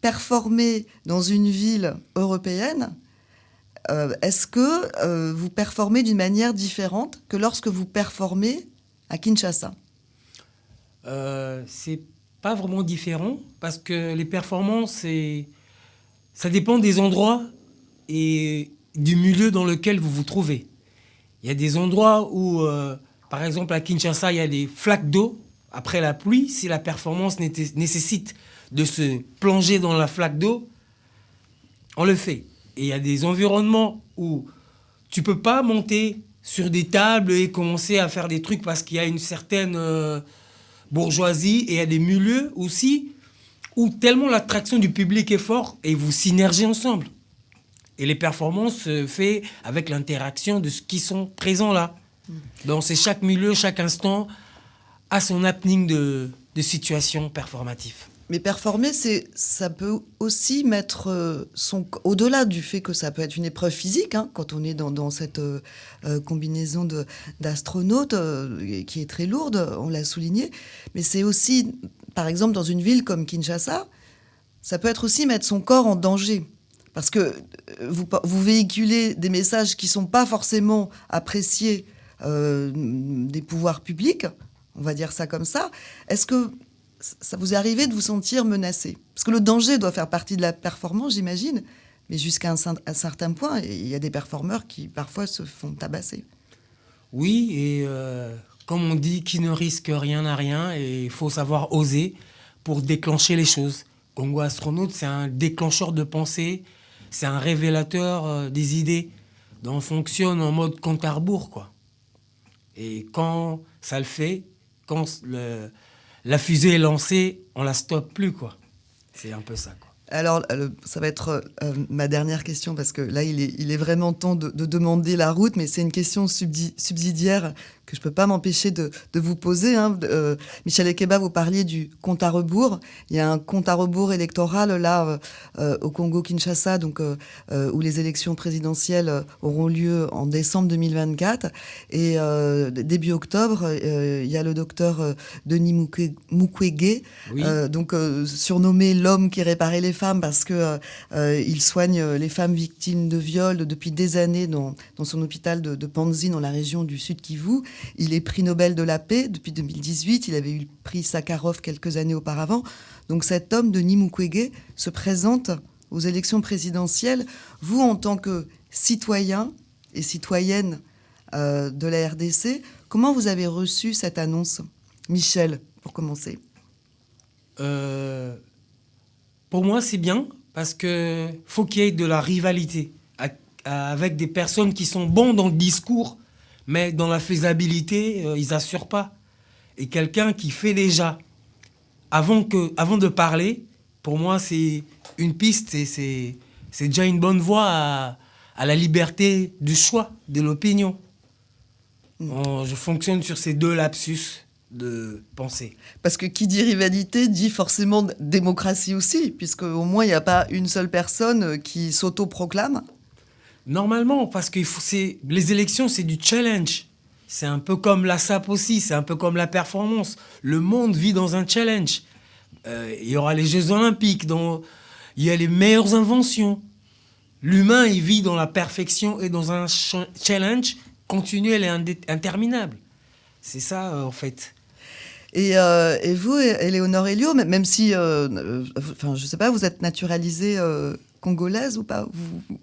performer dans une ville européenne, est-ce que vous performez d'une manière différente que lorsque vous performez à Kinshasa? C'est pas vraiment différent parce que les performances, ça dépend des endroits et du milieu dans lequel vous vous trouvez. Il y a des endroits où, par exemple à Kinshasa, il y a des flaques d'eau après la pluie. Si la performance nécessite de se plonger dans la flaque d'eau, on le fait. Et il y a des environnements où tu peux pas monter sur des tables et commencer à faire des trucs parce qu'il y a une certaine bourgeoisie. Et il y a des milieux aussi où tellement l'attraction du public est forte et vous synergez ensemble. Et les performances se font avec l'interaction de ceux qui sont présents là. Donc c'est chaque milieu, chaque instant a son happening de situation performative. Mais performer, ça peut aussi mettre au-delà du fait que ça peut être une épreuve physique, hein, quand on est dans cette combinaison d'astronautes qui est très lourde, on l'a souligné. Mais c'est aussi, par exemple, dans une ville comme Kinshasa, ça peut être aussi mettre son corps en danger. Parce que vous véhiculez des messages qui ne sont pas forcément appréciés des pouvoirs publics, on va dire ça comme ça. Est-ce que ça vous est arrivé de vous sentir menacé? Parce que le danger doit faire partie de la performance, j'imagine, mais jusqu'à un certain point, il y a des performeurs qui parfois se font tabasser. Oui, et comme on dit, qui ne risque rien n'a rien, et il faut savoir oser pour déclencher les choses. Congo Astronaute, c'est un déclencheur de pensée, c'est un révélateur des idées. Donc on fonctionne en mode compte à rebours, quoi. Et quand ça le fait, quand la fusée est lancée, on la stoppe plus, quoi. C'est un peu ça, quoi. Alors, ça va être ma dernière question, parce que là, il est vraiment temps de demander la route, mais c'est une question subsidiaire que je ne peux pas m'empêcher de vous poser. Hein. Michel Ekeba, vous parliez du compte à rebours. Il y a un compte à rebours électoral, là, au Congo-Kinshasa, donc, où les élections présidentielles auront lieu en décembre 2024. Et début octobre, il y a le docteur Denis Mukwege, Oui. donc surnommé l'homme qui réparait les femmes parce que il soigne les femmes victimes de viol depuis des années dans son hôpital de Panzi, dans la région du Sud Kivu. Il est prix Nobel de la paix depuis 2018. Il avait eu le prix Sakharov quelques années auparavant. Donc cet homme, Denis Mukwege, se présente aux élections présidentielles. Vous, en tant que citoyen et citoyenne de la RDC, comment vous avez reçu cette annonce ? Michel, pour commencer. Pour moi, c'est bien parce que faut qu'il y ait de la rivalité avec des personnes qui sont bons dans le discours, mais dans la faisabilité, ils assurent pas. Et quelqu'un qui fait déjà, avant de parler, pour moi, c'est une piste et c'est déjà une bonne voie à la liberté du choix, de l'opinion. Je fonctionne sur ces deux lapsus de pensée. Parce que qui dit rivalité dit forcément démocratie aussi, puisque au moins il n'y a pas une seule personne qui s'autoproclame. Normalement, parce que les élections, c'est du challenge. C'est un peu comme la SAP aussi, c'est un peu comme la performance. Le monde vit dans un challenge. Il y aura les Jeux Olympiques, il y a les meilleures inventions. L'humain, il vit dans la perfection et dans un challenge continuel et interminable. C'est ça, en fait. Et vous, Éléonore Elio, même si, je sais pas, vous êtes naturalisée congolaise ou pas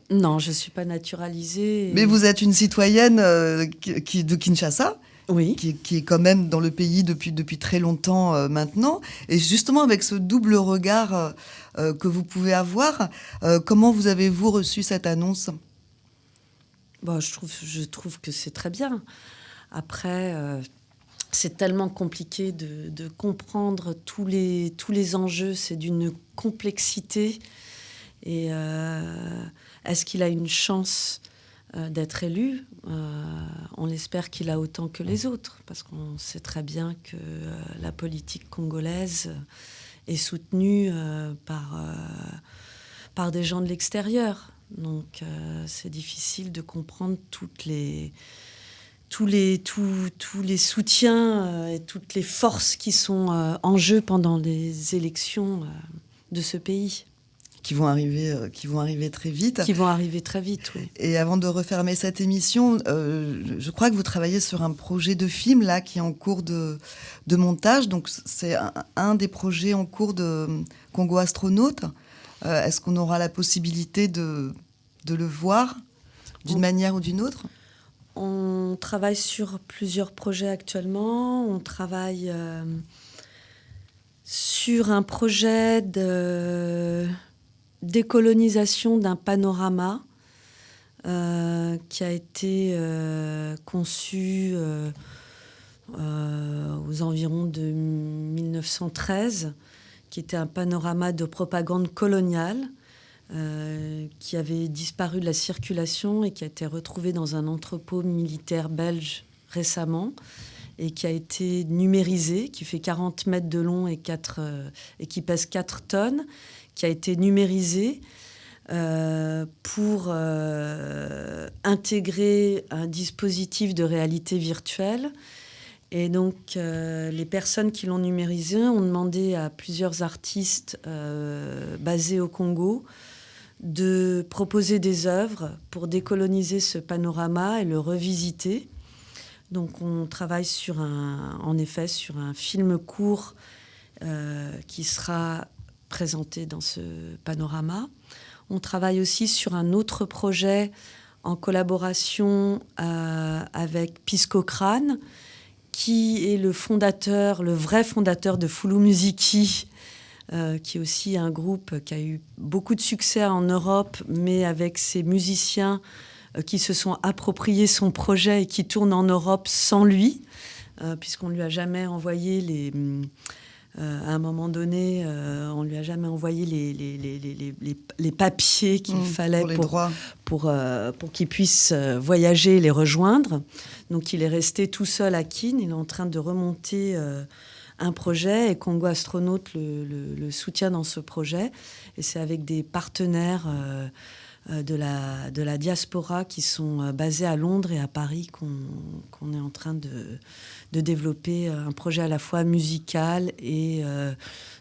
Non, je ne suis pas naturalisée. Mais vous êtes une citoyenne de Kinshasa, oui. qui est quand même dans le pays depuis très longtemps maintenant. Et justement, avec ce double regard que vous pouvez avoir, comment vous avez-vous reçu cette annonce ? Bon, je trouve que c'est très bien. Après, c'est tellement compliqué de comprendre tous les enjeux. C'est d'une complexité. Et est-ce qu'il a une chance d'être élu ? On espère qu'il a autant que les autres, parce qu'on sait très bien que la politique congolaise est soutenue par des gens de l'extérieur. Donc c'est difficile de comprendre tous les soutiens et toutes les forces qui sont en jeu pendant les élections de ce pays. Qui vont arriver très vite. Qui vont arriver très vite, oui. Et avant de refermer cette émission, je crois que vous travaillez sur un projet de film là qui est en cours de montage. Donc c'est un des projets en cours de Congo Astronaute. Est-ce qu'on aura la possibilité de le voir d'une manière ou d'une autre ? On travaille sur plusieurs projets actuellement. On travaille sur un projet de décolonisation d'un panorama qui a été conçu aux environs de 1913, qui était un panorama de propagande coloniale qui avait disparu de la circulation et qui a été retrouvé dans un entrepôt militaire belge récemment et qui a été numérisé, qui fait 40 mètres de long et qui pèse 4 tonnes, qui a été numérisé pour intégrer un dispositif de réalité virtuelle. Et donc, les personnes qui l'ont numérisé ont demandé à plusieurs artistes basés au Congo de proposer des œuvres pour décoloniser ce panorama et le revisiter. Donc, on travaille en effet sur un film court qui sera présenté dans ce panorama. On travaille aussi sur un autre projet en collaboration avec Pisco Crâne, qui est le vrai fondateur de Fulu Musiki, qui est aussi un groupe qui a eu beaucoup de succès en Europe, mais avec ses musiciens qui se sont appropriés son projet et qui tournent en Europe sans lui, puisqu'on ne lui a jamais envoyé à un moment donné, on ne lui a jamais envoyé les papiers qu'il fallait pour qu'il puisse voyager et les rejoindre. Donc il est resté tout seul à Kin. Il est en train de remonter un projet et Congo Astronaute le soutient dans ce projet. Et c'est avec des partenaires de la diaspora qui sont basés à Londres et à Paris qu'on est en train de développer un projet à la fois musical et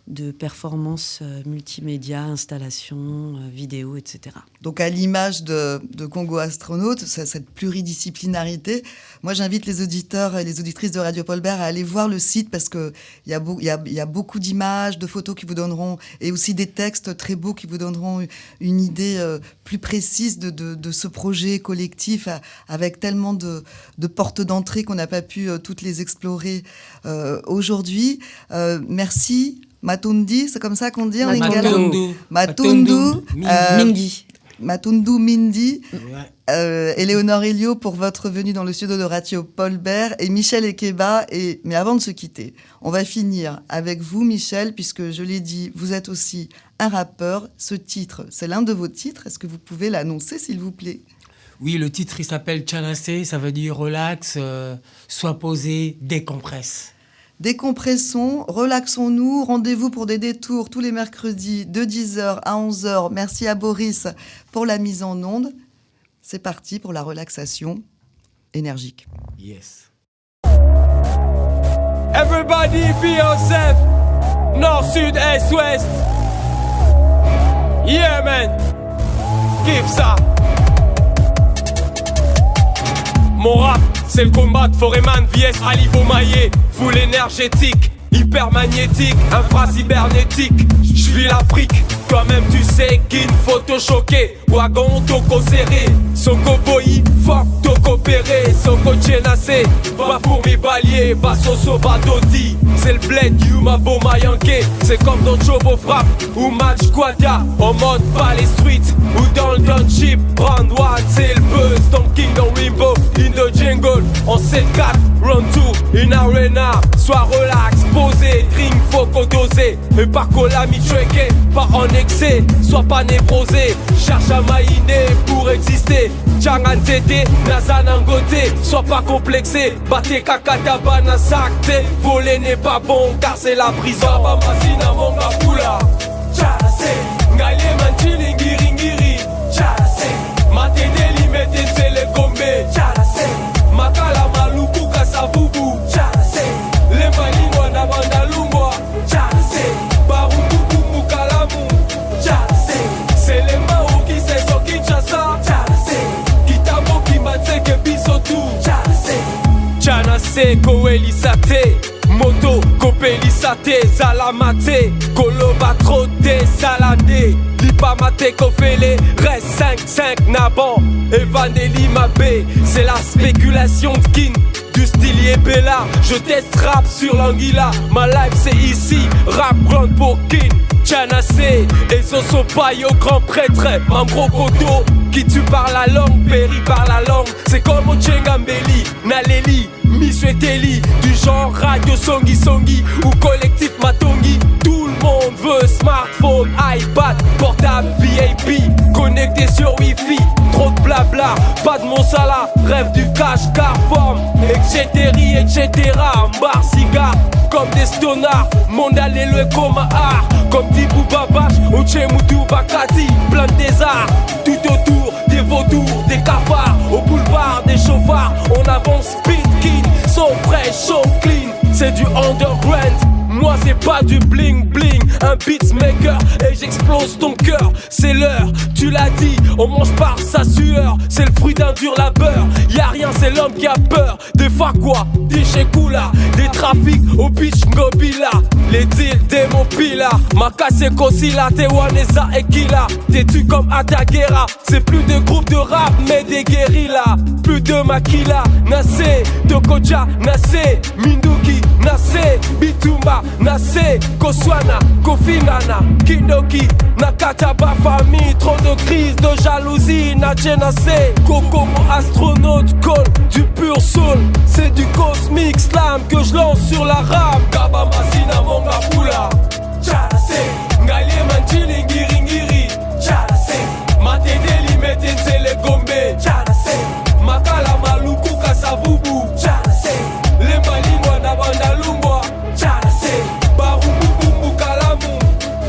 de performances multimédia, installations, vidéo, etc. Donc à l'image de Congo Astronaute, cette pluridisciplinarité, moi j'invite les auditeurs et les auditrices de Radio Paul Bert à aller voir le site parce qu'il y a beaucoup d'images, de photos qui vous donneront, et aussi des textes très beaux qui vous donneront une idée plus précise de ce projet collectif avec tellement de portes d'entrée qu'on n'a pas pu toutes les explorer aujourd'hui. Merci. Matundi, c'est comme ça qu'on dit en lingala? Matundu. Mingi. Matundu Mindy, Éléonore Elio pour votre venue dans le studio de Radio Paul Bert et Michel Ekeba. Mais avant de se quitter, on va finir avec vous, Michel, puisque je l'ai dit, vous êtes aussi un rappeur. Ce titre, c'est l'un de vos titres. Est-ce que vous pouvez l'annoncer, s'il vous plaît? Oui, le titre, il s'appelle Tchanasé, ça veut dire relax, sois posé, décompresse. Décompressons, relaxons-nous, rendez-vous pour des détours tous les mercredis de 10h à 11h. Merci à Boris pour la mise en onde. C'est parti pour la relaxation énergique. Yes. Everybody be yourself. Nord, sud, est, ouest. Yeah man. Kiffe ça. Mon rap, c'est le combat de Foreman, VS Ali Bomaye. Full énergétique, hyper magnétique, infra cybernétique. J'vis l'Afrique, toi-même tu sais qu'une photo choquée. Wagon toko serré, Soko boyi, fuck toko péré. Soko tchénassé, pas pour mes baliers, pas soso badoti. C'est le bled, you ma beau mayanké. C'est comme dans Chobo Frappe ou Match Quadia. En mode pas les streets ou dans le township. Round one, c'est le buzz, dans Kingdom Rainbow, in the jungle. En 7-4, round 2, une arena. Sois relax, posé, drink, foco dosé. Et pas colami checké, pas en excès. Sois pas névrosé, cherche à maïner pour exister. Tchangan tété, Nazanangoté. Sois pas complexé, batte kakataba na sakte. Voler n'est pas bon car c'est la prison. Baba masina monga pula. Tchalase, ngalie manchili ngiri ngiri. Tchalase, mate deli mete nsele kombe. Tchalase, makala maluku kasabubu. Tchalase, lemba lingwa na bandalungwa. Tchalase, barukuku mukalamu. Tchalase, c'est les mao qui se so Kinshasa. Tchalase, kitabo kimatseke bisotu. Tchalase, Tchanase koelisate. Moto, kopelisate, salamate. Koloba trotte, salade. Lipamate kofele, reste 5-5 naban. Evaneli Mabé, c'est la spéculation de kin. Du style Bella, je teste rap sur l'anguilla. Ma life c'est ici, rap grand pour kin. Tchanasé, et Soso paille au grand prêtre. Mambro Koto, qui tu parles la langue, péri par la langue. C'est comme Ochengambeli, Naleli, Mishueteli. Du genre radio songi songi ou collectif Matongi. Tout le monde veut smartphone, iPad, portable, VIP. Connecté sur Wi-Fi, trop de blabla. Pas de Monsala, rêve du cash, car forme, etc. Mbar, cigare, comme des stonards. Mondial et le coma art. Comme Dibou Babache, Ochemutu Bakati. Plein de désarts, tout autour des vautours, des cafards. Au boulevard des chauffards, on avance speed-kin. So fresh, so clean, c'est du underground. Moi c'est pas du bling bling, un beatmaker et j'explose ton cœur. C'est l'heure, tu l'as dit, on mange par sa sueur. C'est le fruit d'un dur labeur, y'a rien, c'est l'homme qui a peur. Des fakwa, des shekula, des trafics au beach ngobila. Les deals des mopila, Makase Kosila, Tewaneza et Kila. T'es-tu comme Ataguera, c'est plus de groupes de rap mais des guérillas. Plus de Makila, Nassé, Tokoja, Nassé, Minduki, Nassé, Bitumba, Nassé, Koswana, Kofinana, Kindoki, Nakataba famille, trop de crises, de jalousie, Naché Nassé, Kokomo astronaute, call, du pur soul, c'est du cosmic slam que je lance sur la rame. Kaba Masina Monga Pula, Tchalase, Ngalie Manchili Ngiri Ngiri, Tchalase, Mate Deli Mete Nsele Gombe, Tchalase, Makala Maluku Kasavubu, Tchalase, Lemba Lingwa na Bandalungwa, Tchalase, Barukuku Mukalamu,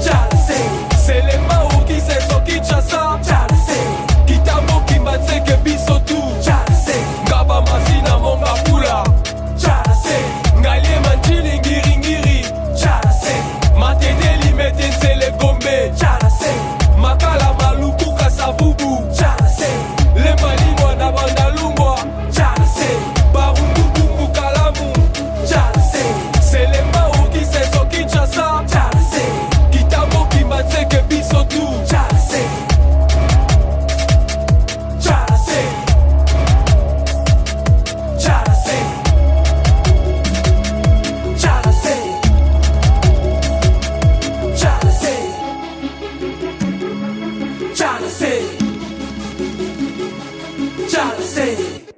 Tchalase, c'est les Mao qui se so Kinshasa, Tchalase. Hey.